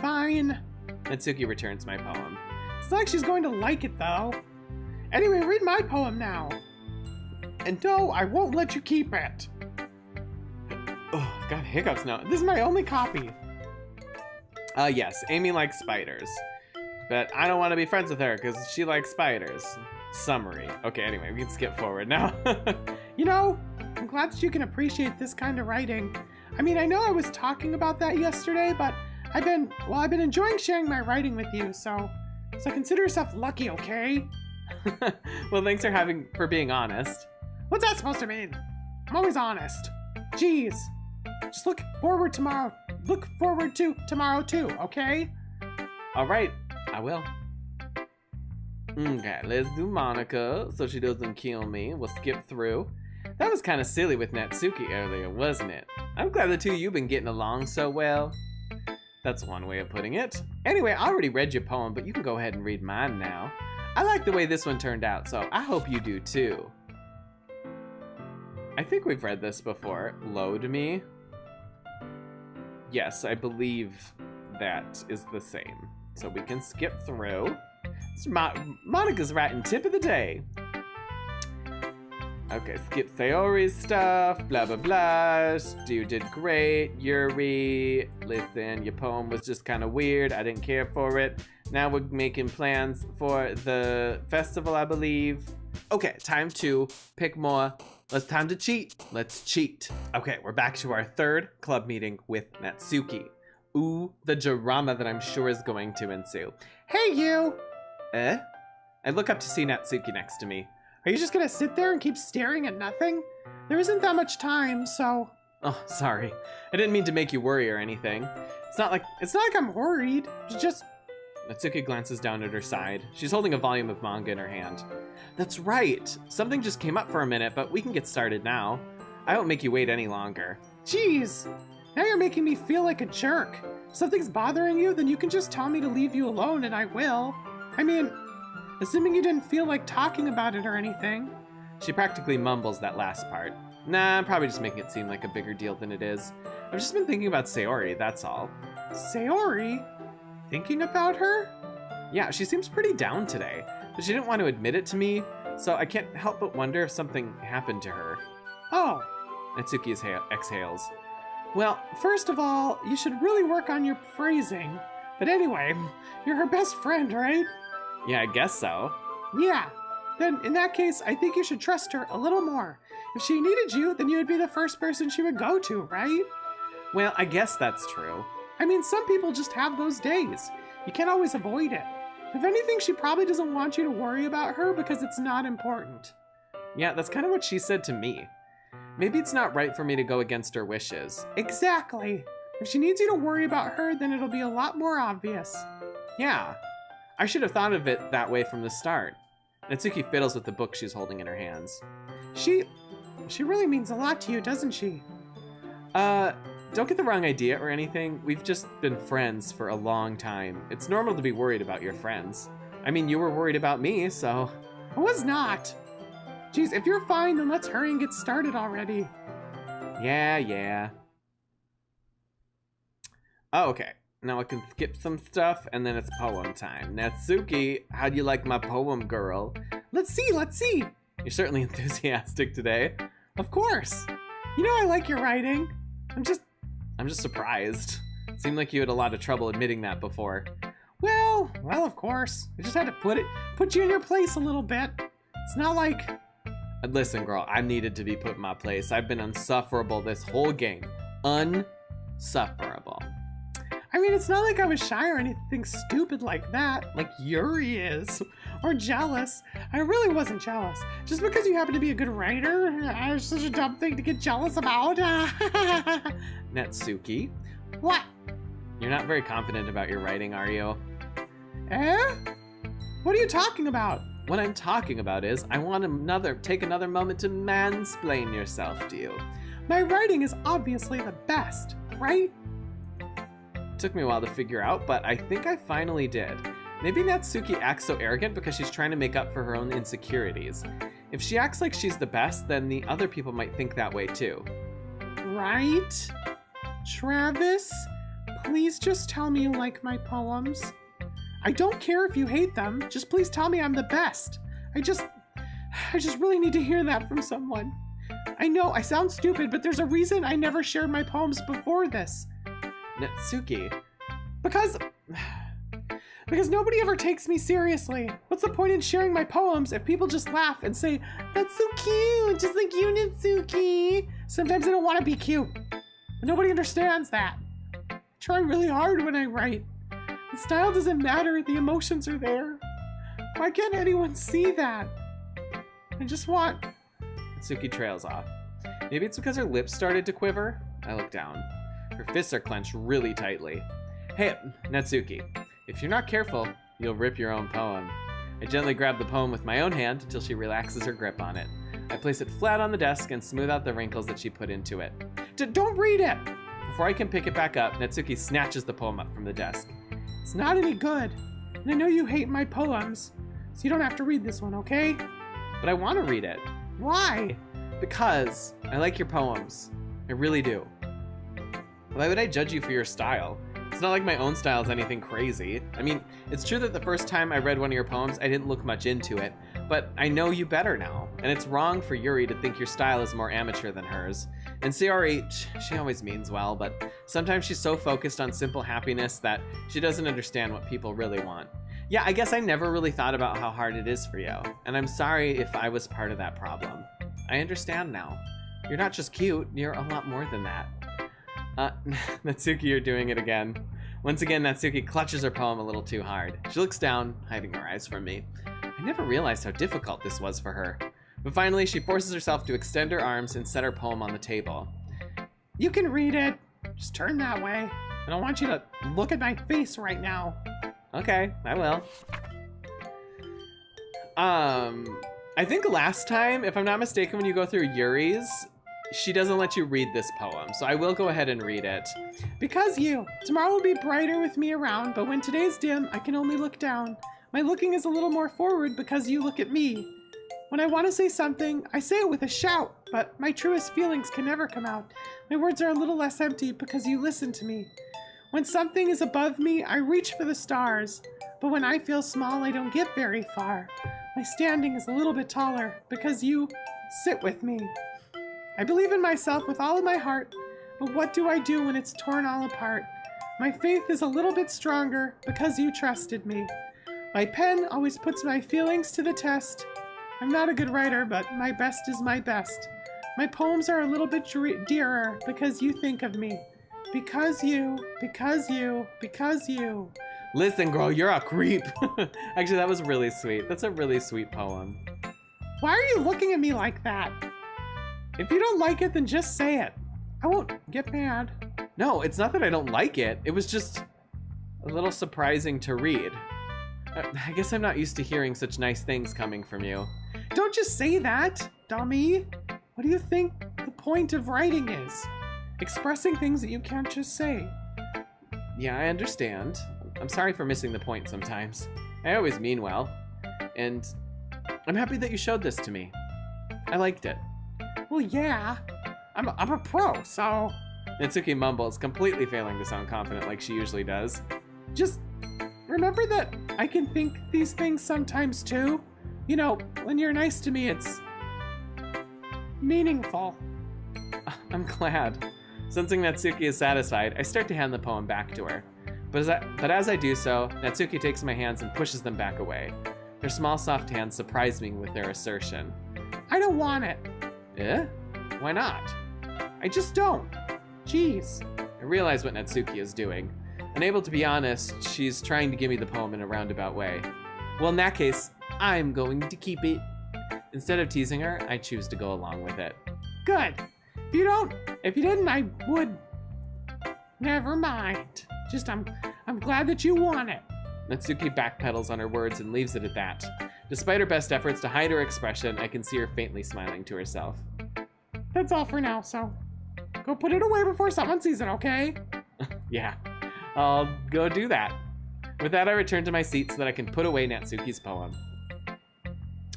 Fine. Natsuki returns my poem. It's not like she's going to like it, though. Anyway, read my poem now. And no, I won't let you keep it. Oh, I've got hiccups now. This is my only copy. Yes, Amy likes spiders. But I don't want to be friends with her because she likes spiders. Summary. Okay, anyway, we can skip forward now. You know, I'm glad that you can appreciate this kind of writing. I mean, I know I was talking about that yesterday, but I've been enjoying sharing my writing with you, so consider yourself lucky, okay? Well, thanks for being honest. What's that supposed to mean? I'm always honest. Jeez. Just look forward to tomorrow too, okay? All right, I will. Okay, let's do Monika so she doesn't kill me. We'll skip through. That was kind of silly with Natsuki earlier, wasn't it? I'm glad the two of you been getting along so well. That's one way of putting it. Anyway, I already read your poem, but you can go ahead and read mine now. I like the way this one turned out, so I hope you do too. I think we've read this before. Load me. Yes, I believe that is the same. So we can skip through. Monika's writing tip of the day. Okay, skip Sayori's stuff, blah, blah, blah. You did great, Yuri. Listen, your poem was just kind of weird. I didn't care for it. Now we're making plans for the festival, I believe. Okay, time to pick more. It's time to cheat. Let's cheat. Okay, we're back to our third club meeting with Natsuki. Ooh, the drama that I'm sure is going to ensue. Hey, you! Eh? I look up to see Natsuki next to me. Are you just gonna sit there and keep staring at nothing? There isn't that much time, so... Oh, sorry. I didn't mean to make you worry or anything. It's not like I'm worried. It's just... Natsuki glances down at her side. She's holding a volume of manga in her hand. That's right. Something just came up for a minute, but we can get started now. I won't make you wait any longer. Jeez. Now you're making me feel like a jerk. If something's bothering you, then you can just tell me to leave you alone and I will. I mean, assuming you didn't feel like talking about it or anything. She practically mumbles that last part. Nah, I'm probably just making it seem like a bigger deal than it is. I've just been thinking about Sayori, that's all. Sayori? Thinking about her? Yeah, she seems pretty down today, but she didn't want to admit it to me, so I can't help but wonder if something happened to her. Oh. Natsuki exhales. Well, first of all, you should really work on your phrasing. But anyway, you're her best friend, right? Yeah, I guess so. Yeah. Then, in that case, I think you should trust her a little more. If she needed you, then you would be the first person she would go to, right? Well, I guess that's true. I mean, some people just have those days. You can't always avoid it. If anything, she probably doesn't want you to worry about her because it's not important. Yeah, that's kind of what she said to me. Maybe it's not right for me to go against her wishes. Exactly. If she needs you to worry about her, then it'll be a lot more obvious. Yeah. I should have thought of it that way from the start. Natsuki fiddles with the book she's holding in her hands. She really means a lot to you, doesn't she? Don't get the wrong idea or anything. We've just been friends for a long time. It's normal to be worried about your friends. I mean, you were worried about me, so... I was not. Geez, if you're fine, then let's hurry and get started already. Yeah. Oh, okay. Now I can skip some stuff, and then it's poem time. Natsuki, how'd you like my poem, girl? Let's see. You're certainly enthusiastic today. Of course. You know I like your writing. I'm just surprised. It seemed like you had a lot of trouble admitting that before. Well, of course. I just had to put you in your place a little bit. It's not like... Listen, girl, I needed to be put in my place. I've been insufferable this whole game. Unsufferable. I mean, it's not like I was shy or anything stupid like that, like Yuri is, or jealous. I really wasn't jealous. Just because you happen to be a good writer, it's such a dumb thing to get jealous about. Natsuki? What? You're not very confident about your writing, are you? Eh? What are you talking about? What I'm talking about is, I want to take another moment to mansplain yourself to you. My writing is obviously the best, right? It took me a while to figure out, but I think I finally did. Maybe Natsuki acts so arrogant because she's trying to make up for her own insecurities. If she acts like she's the best, then the other people might think that way too. Right? Travis, please just tell me you like my poems. I don't care if you hate them, just please tell me I'm the best. I just really need to hear that from someone. I know, I sound stupid, but there's a reason I never shared my poems before this. Natsuki. Because nobody ever takes me seriously. What's the point in sharing my poems if people just laugh and say, "That's so cute, just like you, Natsuki." Sometimes I don't want to be cute, but nobody understands that. I try really hard when I write. The style doesn't matter, the emotions are there. Why can't anyone see that? I just want... Natsuki trails off. Maybe it's because her lips started to quiver? I look down. Her fists are clenched really tightly. Hey, Natsuki, if you're not careful, you'll rip your own poem. I gently grab the poem with my own hand until she relaxes her grip on it. I place it flat on the desk and smooth out the wrinkles that she put into it. Don't read it! Before I can pick it back up, Natsuki snatches the poem up from the desk. It's not any good. And I know you hate my poems, so you don't have to read this one, okay? But I want to read it. Why? Because I like your poems. I really do. Why would I judge you for your style? It's not like my own style is anything crazy. I mean, it's true that the first time I read one of your poems, I didn't look much into it, but I know you better now, and it's wrong for Yuri to think your style is more amateur than hers. And Sayori, she always means well, but sometimes she's so focused on simple happiness that she doesn't understand what people really want. Yeah, I guess I never really thought about how hard it is for you, and I'm sorry if I was part of that problem. I understand now. You're not just cute, you're a lot more than that. Natsuki, you're doing it again. Once again, Natsuki clutches her poem a little too hard. She looks down, hiding her eyes from me. I never realized how difficult this was for her. But finally, she forces herself to extend her arms and set her poem on the table. You can read it. Just turn that way. I don't want you to look at my face right now. Okay, I will. I think last time, if I'm not mistaken, when you go through Yuri's, she doesn't let you read this poem, so I will go ahead and read it. Because you. Tomorrow will be brighter with me around, but when today's dim, I can only look down. My looking is a little more forward because you look at me. When I want to say something, I say it with a shout, but my truest feelings can never come out. My words are a little less empty because you listen to me. When something is above me, I reach for the stars, but when I feel small, I don't get very far. My standing is a little bit taller because you sit with me. I believe in myself with all of my heart, but what do I do when it's torn all apart? My faith is a little bit stronger because you trusted me. My pen always puts my feelings to the test. I'm not a good writer, but my best is my best. My poems are a little bit dearer because you think of me. Because you. Listen, girl, you're a creep. Actually, that was really sweet. That's a really sweet poem. Why are you looking at me like that? If you don't like it, then just say it. I won't get mad. No, it's not that I don't like it. It was just a little surprising to read. I guess I'm not used to hearing such nice things coming from you. Don't just say that, dummy. What do you think the point of writing is? Expressing things that you can't just say. Yeah, I understand. I'm sorry for missing the point sometimes. I always mean well. And I'm happy that you showed this to me. I liked it. Well, yeah. I'm a pro, so... Natsuki mumbles, completely failing to sound confident like she usually does. Just remember that I can think these things sometimes too. You know, when you're nice to me, it's meaningful. I'm glad. Sensing Natsuki is satisfied, I start to hand the poem back to her. But as I do so, Natsuki takes my hands and pushes them back away. Her small, soft hands surprise me with their assertion. I don't want it. Eh? Why not? I just don't. Jeez. I realize what Natsuki is doing. Unable to be honest, she's trying to give me the poem in a roundabout way. Well, in that case, I'm going to keep it. Instead of teasing her, I choose to go along with it. Good. If you didn't, I would. Never mind. Just I'm glad that you want it. Natsuki backpedals on her words and leaves it at that. Despite her best efforts to hide her expression, I can see her faintly smiling to herself. That's all for now, so go put it away before someone sees it, okay? Yeah, I'll go do that. With that, I return to my seat so that I can put away Natsuki's poem.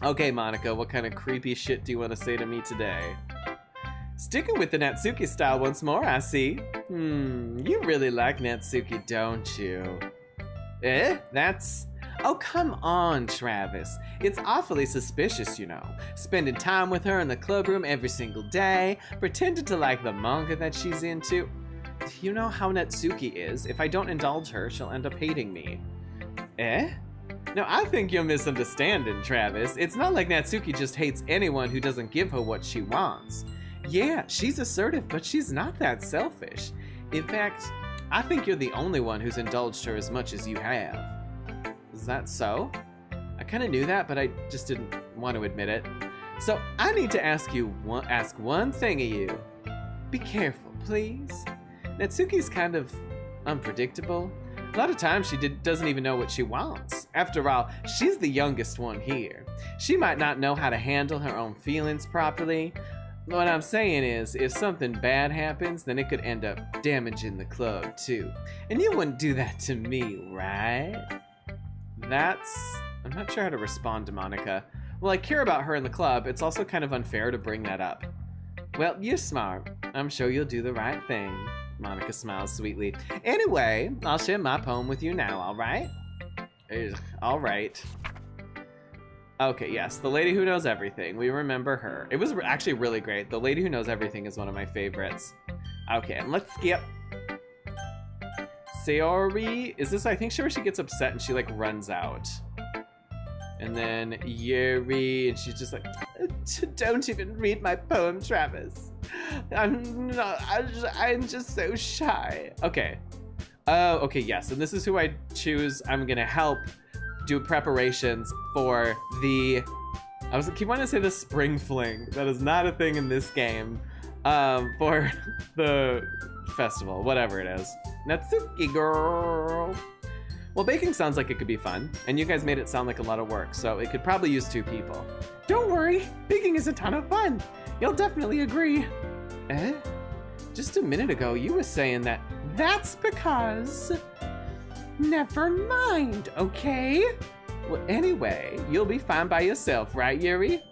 Okay, Monika, what kind of creepy shit do you want to say to me today? Sticking with the Natsuki style once more, I see. You really like Natsuki, don't you? Eh? Oh, come on, Travis. It's awfully suspicious, you know. Spending time with her in the club room every single day, pretending to like the manga that she's into. You know how Natsuki is. If I don't indulge her, she'll end up hating me. Eh? No, I think you're misunderstanding, Travis. It's not like Natsuki just hates anyone who doesn't give her what she wants. Yeah, she's assertive, but she's not that selfish. In fact, I think you're the only one who's indulged her as much as you have. Is that so? I kind of knew that, but I just didn't want to admit it. So I need to ask one thing of you. Be careful, please. Natsuki's kind of unpredictable. A lot of times she doesn't even know what she wants. After all, she's the youngest one here. She might not know how to handle her own feelings properly. What I'm saying is, if something bad happens, then it could end up damaging the club too. And you wouldn't do that to me, right? I'm not sure how to respond to Monika. Well, I care about her in the club. It's also kind of unfair to bring that up. Well, you're smart. I'm sure you'll do the right thing. Monika smiles sweetly. Anyway, I'll share my poem with you now, alright? Alright. Okay, yes, The Lady Who Knows Everything. We remember her. It was actually really great. The Lady Who Knows Everything is one of my favorites. Okay, and let's skip. Sayori, is this, I think she gets upset and she like runs out. And then Yuri, and she's just like, don't even read my poem, Travis. I'm just so shy. Okay. Oh, okay, yes, and this is who I choose. I'm gonna help do preparations for the I keep wanting to say the spring fling. That is not a thing in this game. For the festival, whatever it is. Natsuki girl. Well, baking sounds like it could be fun, and you guys made it sound like a lot of work, so it could probably use 2 people. Don't worry, baking is a ton of fun. You'll definitely agree. Eh? Just a minute ago, you were saying that. That's because... Never mind, okay? Well, anyway, you'll be fine by yourself, right, Yuri?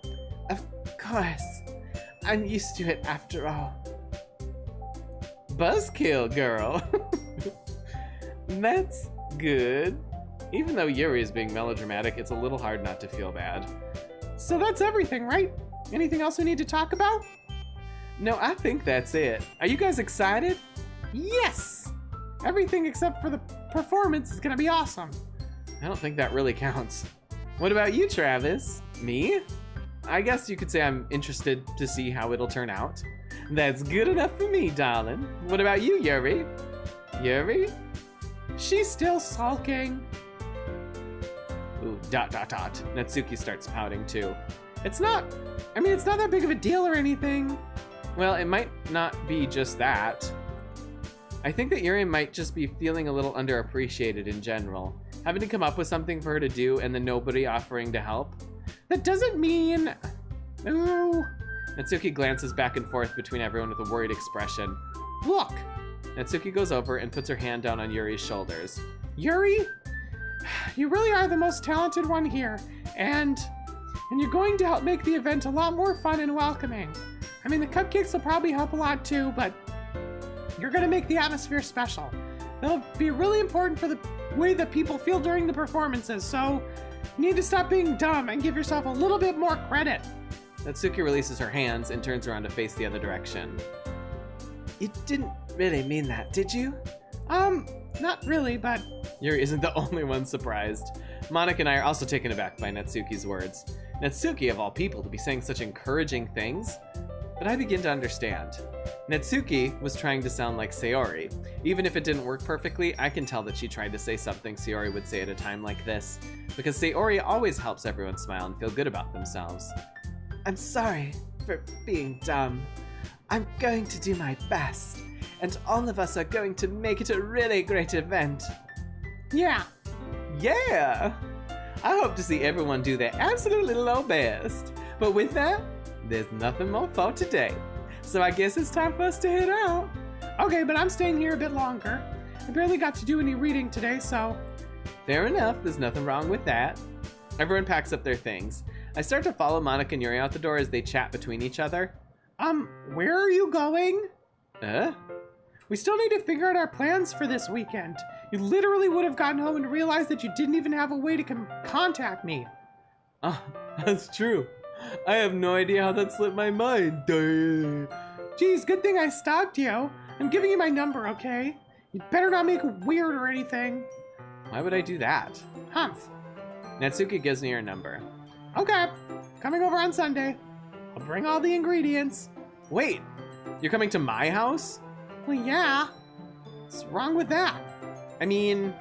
Of course. I'm used to it after all. Buzzkill, girl. That's good. Even though Yuri is being melodramatic, it's a little hard not to feel bad. So that's everything, right? Anything else we need to talk about? No, I think that's it. Are you guys excited? Yes! Everything except for the performance is gonna be awesome. I don't think that really counts. What about you, Travis? Me? I guess you could say I'm interested to see how it'll turn out. That's good enough for me, darling. What about you, Yuri? Yuri? She's still sulking. Ooh, ... Natsuki starts pouting too. It's not that big of a deal or anything. Well, it might not be just that. I think that Yuri might just be feeling a little underappreciated in general. Having to come up with something for her to do and then nobody offering to help. That doesn't mean... Ooh. Natsuki glances back and forth between everyone with a worried expression. Look. Natsuki goes over and puts her hand down on Yuri's shoulders. Yuri, you really are the most talented one here, and you're going to help make the event a lot more fun and welcoming. I mean, the cupcakes will probably help a lot too, but you're gonna make the atmosphere special. That'll be really important for the way that people feel during the performances, so you need to stop being dumb and give yourself a little bit more credit. Natsuki releases her hands and turns around to face the other direction. You didn't really mean that, did you? Not really, but... Yuri isn't the only one surprised. Monika and I are also taken aback by Natsuki's words. Natsuki, of all people, to be saying such encouraging things? But I begin to understand. Natsuki was trying to sound like Sayori. Even if it didn't work perfectly, I can tell that she tried to say something Sayori would say at a time like this. Because Sayori always helps everyone smile and feel good about themselves. I'm sorry for being dumb. I'm going to do my best, and all of us are going to make it a really great event. Yeah. Yeah! I hope to see everyone do their absolutely low best. But with that, there's nothing more for today. So I guess it's time for us to head out. Okay, but I'm staying here a bit longer. I barely got to do any reading today, so... Fair enough, there's nothing wrong with that. Everyone packs up their things. I start to follow Monika and Yuri out the door as they chat between each other. Where are you going? Huh? We still need to figure out our plans for this weekend. You literally would have gotten home and realized that you didn't even have a way to contact me. Oh, that's true. I have no idea how that slipped my mind. Geez, good thing I stalked you. I'm giving you my number, okay? You better not make it weird or anything. Why would I do that? Humph. Natsuki gives me her number. Okay, coming over on Sunday. I'll bring all the ingredients. Wait, you're coming to my house? Well, yeah. What's wrong with that? I mean,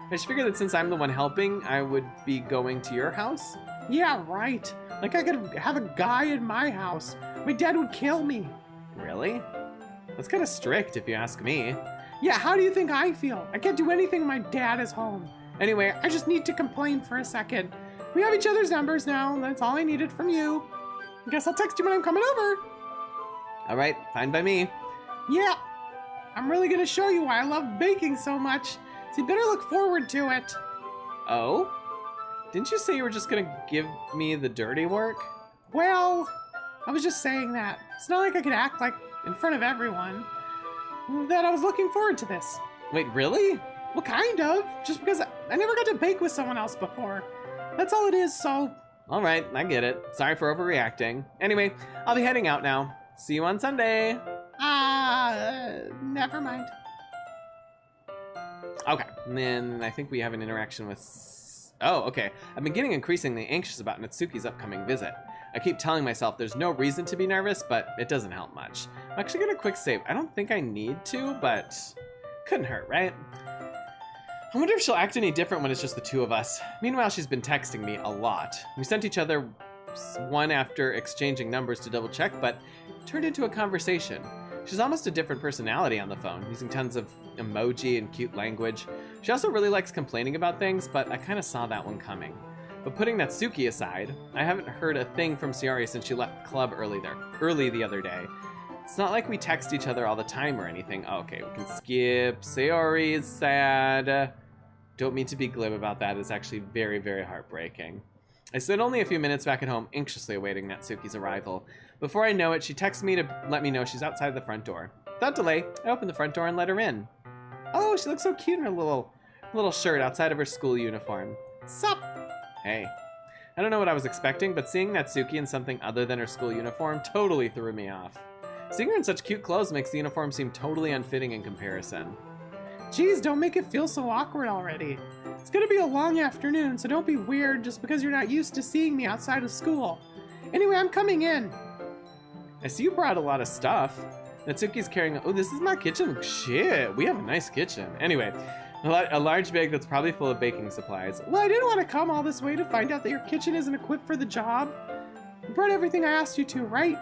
I just figured that since I'm the one helping, I would be going to your house. Yeah, right. Like I could have a guy in my house. My dad would kill me. Really? That's kind of strict if you ask me. Yeah, how do you think I feel? I can't do anything when my dad is home. Anyway, I just need to complain for a second. We have each other's numbers now. That's all I needed from you. I guess I'll text you when I'm coming over. All right, fine by me. Yeah, I'm really gonna show you why I love baking so much. So you better look forward to it. Oh? Didn't you say you were just gonna give me the dirty work? Well, I was just saying that. It's not like I could act like in front of everyone that I was looking forward to this. Wait, really? Well, kind of. Just because I never got to bake with someone else before. That's all it is, so... All right, I get it. Sorry for overreacting. Anyway, I'll be heading out now. See you on Sunday. Never mind. Okay, and then I think we have an interaction with... Oh, okay. I've been getting increasingly anxious about Natsuki's upcoming visit. I keep telling myself there's no reason to be nervous, but it doesn't help much. I'm actually gonna quick save. I don't think I need to, but couldn't hurt, right? I wonder if she'll act any different when it's just the two of us. Meanwhile, she's been texting me a lot. We sent each other one after exchanging numbers to double check, but it turned into a conversation. She's almost a different personality on the phone, using tons of emoji and cute language. She also really likes complaining about things, but I kind of saw that one coming. But putting Natsuki aside, I haven't heard a thing from Sayori since she left the club early the other day. It's not like we text each other all the time or anything. Oh, okay, we can skip. Sayori is sad. Don't mean to be glib about that. It's actually very, very heartbreaking. I spent only a few minutes back at home, anxiously awaiting Natsuki's arrival. Before I know it, she texts me to let me know she's outside the front door. Without delay, I opened the front door and let her in. Oh, she looks so cute in her little shirt outside of her school uniform. Sup? Hey. I don't know what I was expecting, but seeing Natsuki in something other than her school uniform totally threw me off. Seeing her in such cute clothes makes the uniform seem totally unfitting in comparison. Geez, don't make it feel so awkward already. It's gonna be a long afternoon, so don't be weird just because you're not used to seeing me outside of school. Anyway, I'm coming in. I see you brought a lot of stuff. Natsuki's carrying... Oh, this is my kitchen. Shit, we have a nice kitchen. Anyway, a large bag that's probably full of baking supplies. Well, I didn't want to come all this way to find out that your kitchen isn't equipped for the job. You brought everything I asked you to, right?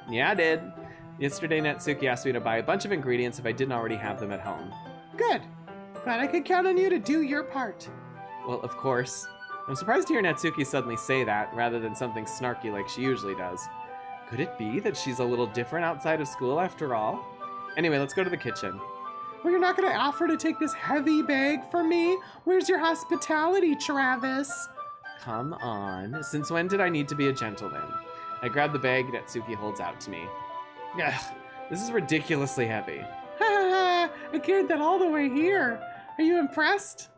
Yeah, I did. Yesterday, Natsuki asked me to buy a bunch of ingredients if I didn't already have them at home. Good. Glad I could count on you to do your part. Well, of course. I'm surprised to hear Natsuki suddenly say that, rather than something snarky like she usually does. Could it be that she's a little different outside of school after all? Anyway, let's go to the kitchen. Well, you're not going to offer to take this heavy bag for me? Where's your hospitality, Travis? Come on. Since when did I need to be a gentleman? I grab the bag Natsuki holds out to me. Ugh, this is ridiculously heavy. Ha ha ha! I carried that all the way here. Are you impressed?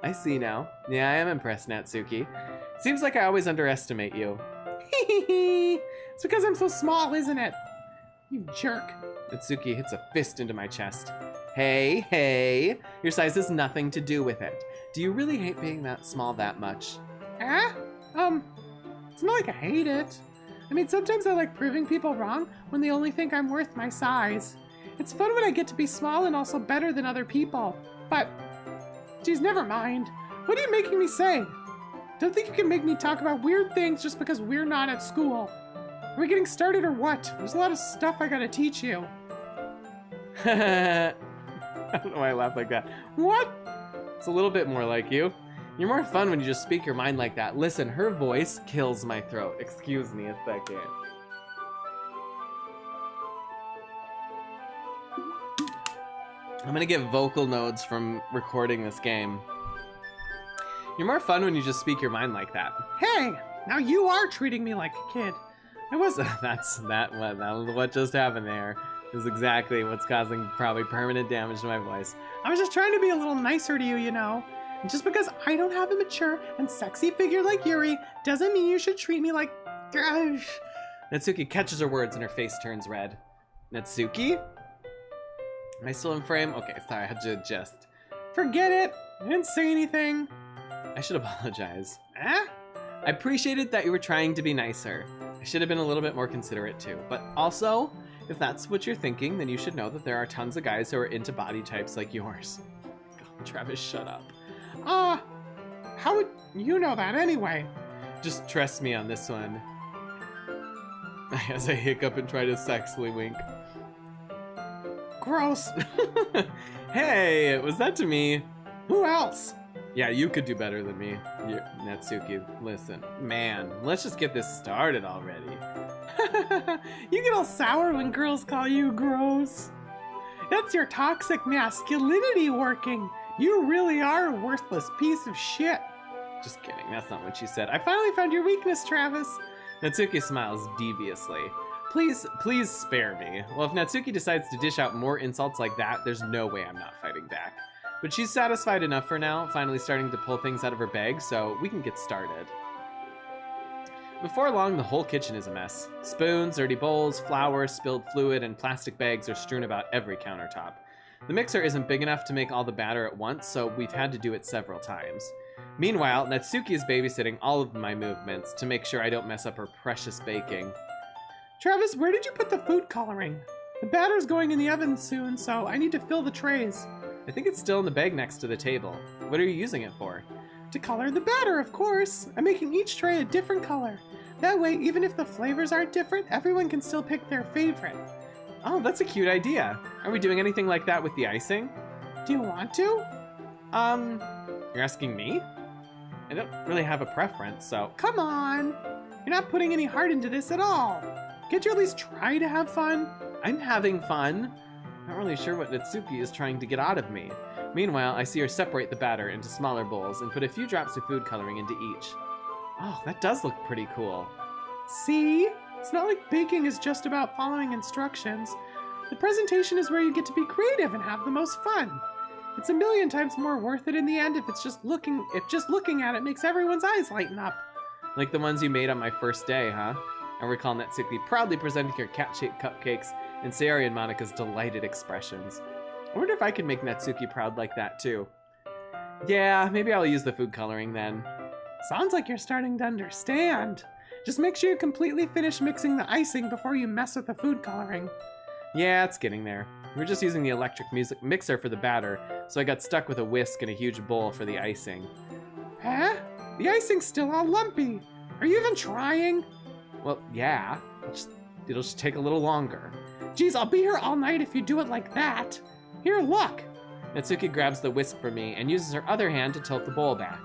I see now. Yeah, I am impressed, Natsuki. Seems like I always underestimate you. It's because I'm so small, isn't it? You jerk. Natsuki hits a fist into my chest. Hey, your size has nothing to do with it. Do you really hate being that small that much? It's not like I hate it. I mean, sometimes I like proving people wrong when they only think I'm worth my size. It's fun when I get to be small and also better than other people. But, geez, never mind. What are you making me say? Don't think you can make me talk about weird things just because we're not at school. Are we getting started or what? There's a lot of stuff I gotta teach you. I don't know why I laugh like that. What? It's a little bit more like you. You're more fun when you just speak your mind like that. Listen, her voice kills my throat. Excuse me a second. I'm gonna get vocal notes from recording this game. You're more fun when you just speak your mind like that. Hey, now you are treating me like a kid. I was That was what just happened there. Is exactly what's causing probably permanent damage to my voice. I was just trying to be a little nicer to you, you know. And just because I don't have a mature and sexy figure like Yuri doesn't mean you should treat me like... Natsuki catches her words and her face turns red. Natsuki? Am I still in frame? Okay, sorry, I had to adjust. Forget it. I didn't say anything. I should apologize. I appreciated that you were trying to be nicer. I should have been a little bit more considerate too. But also, if that's what you're thinking, then you should know that there are tons of guys who are into body types like yours. God, Travis, shut up. How would you know that anyway? Just trust me on this one. As I hiccup and try to sexily wink. Gross. Hey, was that to me? Who else? Yeah, you could do better than me. Natsuki, listen. Man, let's just get this started already. You get all sour when girls call you gross. That's your toxic masculinity working. You really are a worthless piece of shit. Just kidding, that's not what she said. I finally found your weakness, Travis. Natsuki smiles deviously. Please spare me. Well, if Natsuki decides to dish out more insults like that, there's no way I'm not fighting back. But she's satisfied enough for now, finally starting to pull things out of her bag, so we can get started. Before long, the whole kitchen is a mess. Spoons, dirty bowls, flour, spilled fluid, and plastic bags are strewn about every countertop. The mixer isn't big enough to make all the batter at once, so we've had to do it several times. Meanwhile, Natsuki is babysitting all of my movements to make sure I don't mess up her precious baking. Travis, where did you put the food coloring? The batter's going in the oven soon, so I need to fill the trays. I think it's still in the bag next to the table. What are you using it for? To color the batter, of course. I'm making each tray a different color. That way, even if the flavors aren't different, everyone can still pick their favorite. Oh, that's a cute idea. Are we doing anything like that with the icing? Do you want to? You're asking me? I don't really have a preference, so... Come on! You're not putting any heart into this at all. Can't you at least try to have fun? I'm having fun. Not really sure what Natsuki is trying to get out of me. Meanwhile, I see her separate the batter into smaller bowls and put a few drops of food coloring into each. Oh, that does look pretty cool. See? It's not like baking is just about following instructions. The presentation is where you get to be creative and have the most fun. It's a million times more worth it in the end if just looking at it makes everyone's eyes lighten up. Like the ones you made on my first day, huh? I recall Natsuki proudly presenting her cat-shaped cupcakes and Sayori and Monika's delighted expressions. I wonder if I can make Natsuki proud like that too. Yeah, maybe I'll use the food coloring then. Sounds like you're starting to understand. Just make sure you completely finish mixing the icing before you mess with the food coloring. Yeah, it's getting there. We're just using the electric music mixer for the batter, so I got stuck with a whisk and a huge bowl for the icing. Huh? The icing's still all lumpy. Are you even trying? Well, yeah. It'll just take a little longer. Geez, I'll be here all night if you do it like that. Here, look. Natsuki grabs the whisk from me and uses her other hand to tilt the bowl back.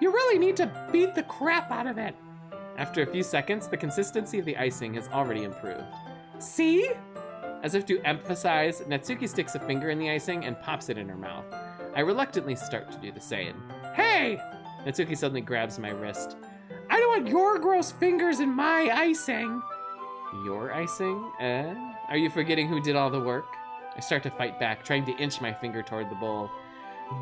You really need to beat the crap out of it. After a few seconds, the consistency of the icing has already improved. See? As if to emphasize, Natsuki sticks a finger in the icing and pops it in her mouth. I reluctantly start to do the same. Hey! Natsuki suddenly grabs my wrist. I don't want your gross fingers in my icing. Your icing? Are you forgetting who did all the work? I start to fight back, trying to inch my finger toward the bowl.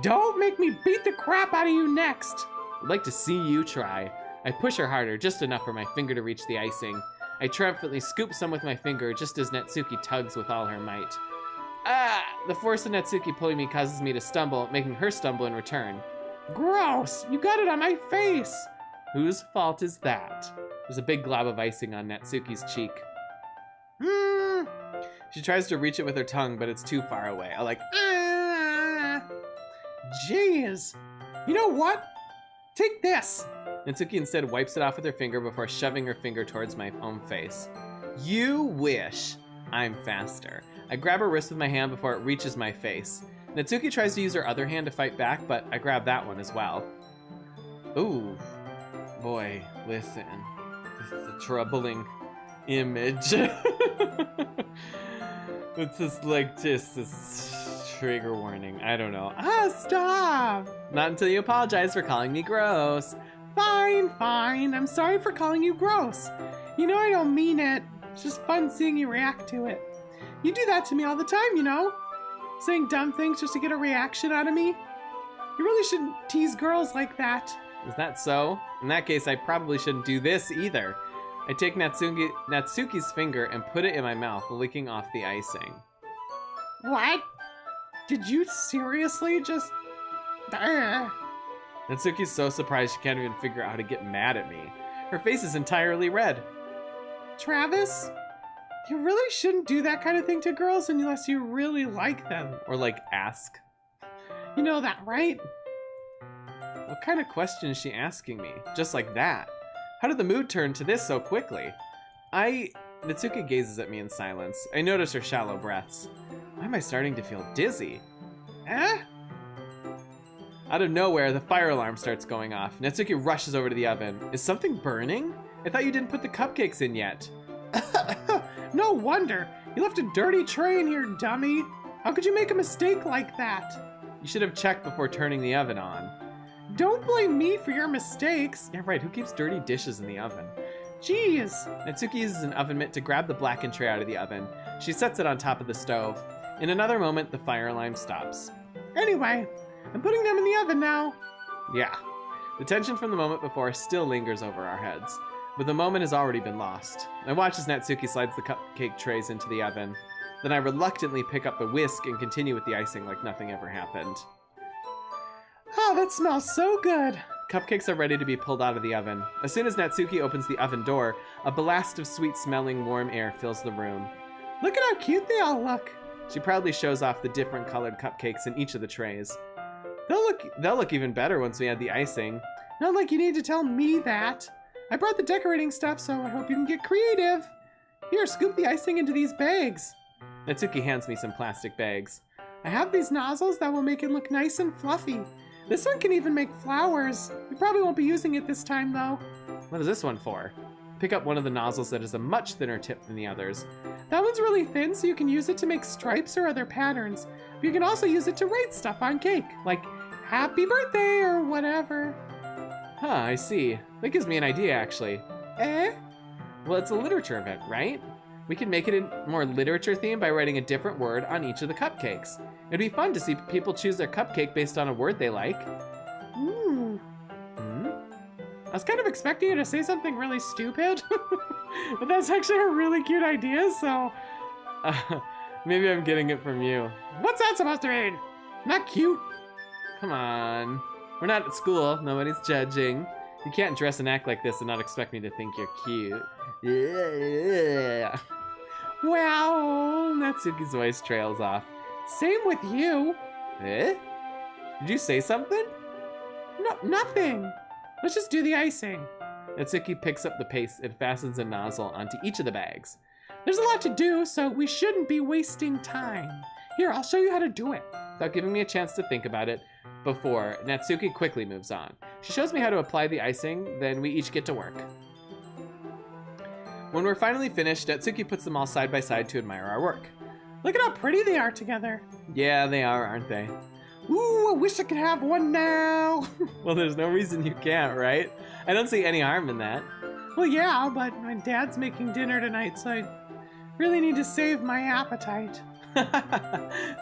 Don't make me beat the crap out of you next. I'd like to see you try. I push her harder, just enough for my finger to reach the icing. I triumphantly scoop some with my finger just as Natsuki tugs with all her might. Ah! The force of Natsuki pulling me causes me to stumble, making her stumble in return. Gross! You got it on my face! Whose fault is that? There's a big glob of icing on Natsuki's cheek. She tries to reach it with her tongue, but it's too far away. I like, Jeez! You know what? Take this! Natsuki instead wipes it off with her finger before shoving her finger towards my own face. You wish. I'm faster. I grab her wrist with my hand before it reaches my face. Natsuki tries to use her other hand to fight back, but I grab that one as well. Ooh. Boy, listen. This is a troubling image. It's just like this trigger warning. I don't know. Stop! Not until you apologize for calling me gross. Fine. I'm sorry for calling you gross. You know I don't mean it. It's just fun seeing you react to it. You do that to me all the time, you know? Saying dumb things just to get a reaction out of me. You really shouldn't tease girls like that. Is that so? In that case, I probably shouldn't do this either. I take Natsuki's finger and put it in my mouth, licking off the icing. What? Did you seriously just... Natsuki's so surprised she can't even figure out how to get mad at me. Her face is entirely red. Travis, you really shouldn't do that kind of thing to girls unless you really like them. Or like ask. You know that, right? What kind of question is she asking me? Just like that. How did the mood turn to this so quickly? Natsuki gazes at me in silence. I notice her shallow breaths. Why am I starting to feel dizzy? Out of nowhere, the fire alarm starts going off. Natsuki rushes over to the oven. Is something burning? I thought you didn't put the cupcakes in yet. No wonder. You left a dirty tray in here, dummy. How could you make a mistake like that? You should have checked before turning the oven on. Don't blame me for your mistakes. Yeah, right. Who keeps dirty dishes in the oven? Jeez. Natsuki uses an oven mitt to grab the blackened tray out of the oven. She sets it on top of the stove. In another moment, the fire alarm stops. Anyway, I'm putting them in the oven now. Yeah. The tension from the moment before still lingers over our heads, but the moment has already been lost. I watch as Natsuki slides the cupcake trays into the oven. Then I reluctantly pick up the whisk and continue with the icing like nothing ever happened. Oh, that smells so good. Cupcakes are ready to be pulled out of the oven. As soon as Natsuki opens the oven door, a blast of sweet-smelling warm air fills the room. Look at how cute they all look. She proudly shows off the different colored cupcakes in each of the trays. They'll look even better once we add the icing. Not like you need to tell me that. I brought the decorating stuff, so I hope you can get creative. Here, scoop the icing into these bags. Natsuki hands me some plastic bags. I have these nozzles that will make it look nice and fluffy. This one can even make flowers. We probably won't be using it this time, though. What is this one for? Pick up one of the nozzles that is a much thinner tip than the others. That one's really thin, so you can use it to make stripes or other patterns. But you can also use it to write stuff on cake, like happy birthday or whatever. Huh, I see. That gives me an idea, actually. Eh? Well, it's a literature event, right? We can make it a more literature theme by writing a different word on each of the cupcakes. It'd be fun to see people choose their cupcake based on a word they like. Ooh. I was kind of expecting you to say something really stupid, but that's actually a really cute idea, so... Maybe I'm getting it from you. What's that supposed to mean? Not cute. Come on. We're not at school. Nobody's judging. You can't dress and act like this and not expect me to think you're cute. Yeah. Well, Natsuki's voice trails off. same with you. Eh? Did you say something? No, nothing. Let's just do the icing. Natsuki picks up the paste and fastens a nozzle onto each of the bags. There's a lot to do, so we shouldn't be wasting time. Here, I'll show you how to do it. Without giving me a chance to think about it before, Natsuki quickly moves on. She shows me how to apply the icing, then we each get to work. When we're finally finished, Natsuki puts them all side by side to admire our work. Look at how pretty they are together. Yeah, they are, aren't they? Ooh, I wish I could have one now. Well, there's no reason you can't, right? I don't see any harm in that. Well, yeah, but my dad's making dinner tonight, so I really need to save my appetite.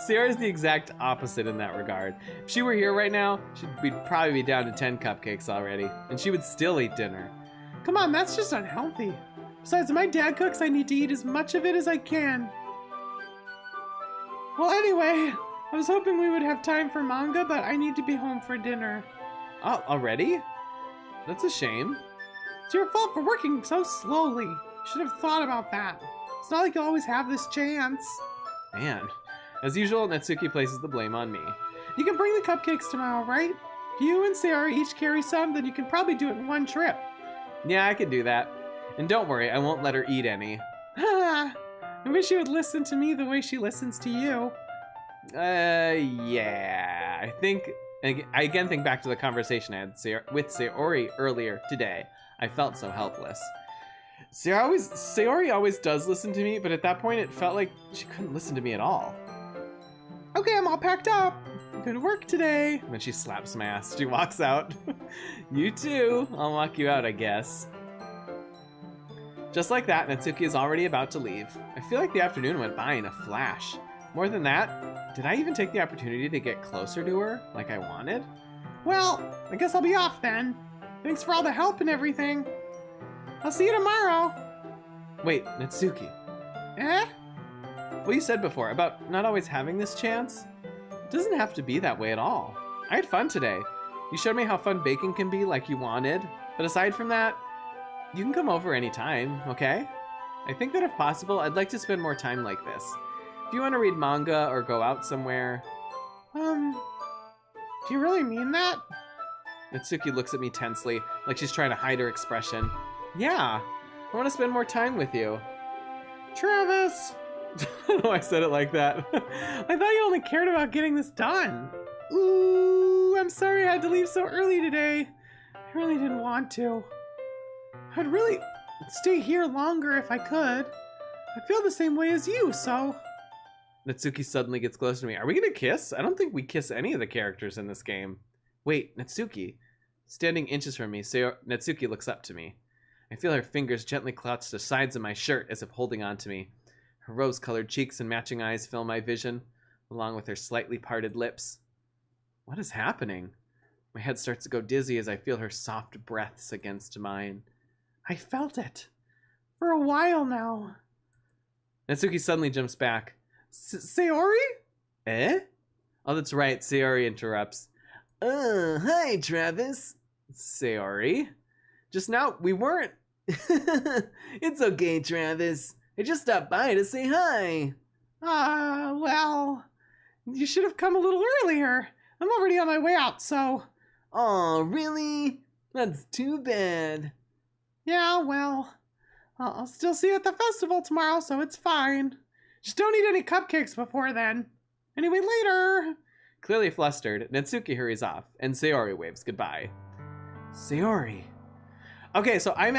Sierra's the exact opposite in that regard. If she were here right now, we'd probably be down to 10 cupcakes already, and she would still eat dinner. Come on, that's just unhealthy. Besides, my dad cooks, I need to eat as much of it as I can. Well, anyway, I was hoping we would have time for manga, but I need to be home for dinner. Oh, already? That's a shame. It's your fault for working so slowly. You should have thought about that. It's not like you always have this chance. Man. As usual, Natsuki places the blame on me. You can bring the cupcakes tomorrow, right? If you and Sarah each carry some, then you can probably do it in one trip. Yeah, I can do that. And don't worry, I won't let her eat any. I wish she would listen to me the way she listens to you. Yeah. I again think back to the conversation I had with Sayori earlier today. I felt so helpless. Sayori always does listen to me, but at that point it felt like she couldn't listen to me at all. Okay, I'm all packed up. I'm going to work today. And then she slaps my ass. She walks out. You too. I'll walk you out, I guess. Just like that, Natsuki is already about to leave. I feel like the afternoon went by in a flash. More than that, did I even take the opportunity to get closer to her like I wanted? Well, I guess I'll be off then. Thanks for all the help and everything. I'll see you tomorrow. Wait, Natsuki. Eh? What you said before about not always having this chance? It doesn't have to be that way at all. I had fun today. You showed me how fun baking can be like you wanted. But aside from that, you can come over anytime, okay? I think that if possible, I'd like to spend more time like this. If you want to read manga or go out somewhere... Do you really mean that? Natsuki looks at me tensely, like she's trying to hide her expression. Yeah, I want to spend more time with you. Travis! I don't know why I said it like that. I thought you only cared about getting this done. Ooh, I'm sorry I had to leave so early today. I really didn't want to. I'd really stay here longer if I could. I feel the same way as you, so... Natsuki suddenly gets close to me. Are we gonna kiss? I don't think we kiss any of the characters in this game. Wait, Natsuki. Standing inches from me, Natsuki looks up to me. I feel her fingers gently clutch the sides of my shirt as if holding on to me. Her rose-colored cheeks and matching eyes fill my vision, along with her slightly parted lips. What is happening? My head starts to go dizzy as I feel her soft breaths against mine. I felt it. For a while now. Natsuki suddenly jumps back. Sayori? Eh? Oh, that's right. Sayori interrupts. Hi, Travis. Sayori? Just now, we weren't. It's okay, Travis. I just stopped by to say hi. Well, you should have come a little earlier. I'm already on my way out, so... Oh, really? That's too bad. Yeah, well, I'll still see you at the festival tomorrow, so it's fine. Just don't eat any cupcakes before then. Anyway, later. Clearly flustered, Natsuki hurries off, and Sayori waves goodbye. Sayori. Okay, so I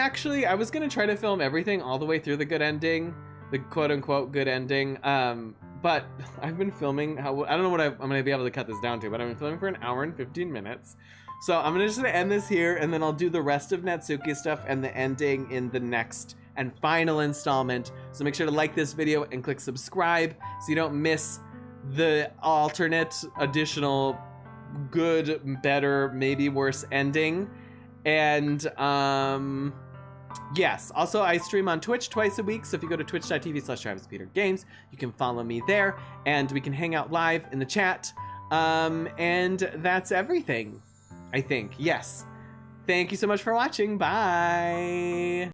was gonna try to film everything all the way through the good ending, the quote-unquote good ending, but I've been filming, I don't know what I'm gonna be able to cut this down to, but I've been filming for an hour and 15 minutes. So I'm just gonna end this here, and then I'll do the rest of Natsuki stuff and the ending in the next and final installment. So make sure to like this video and click subscribe so you don't miss the alternate, additional, good, better, maybe worse ending. And yes, also I stream on Twitch twice a week, so if you go to twitch.tv/TravisPeterGames, you can follow me there and we can hang out live in the chat. And that's everything, I think. Yes. Thank you so much for watching. Bye.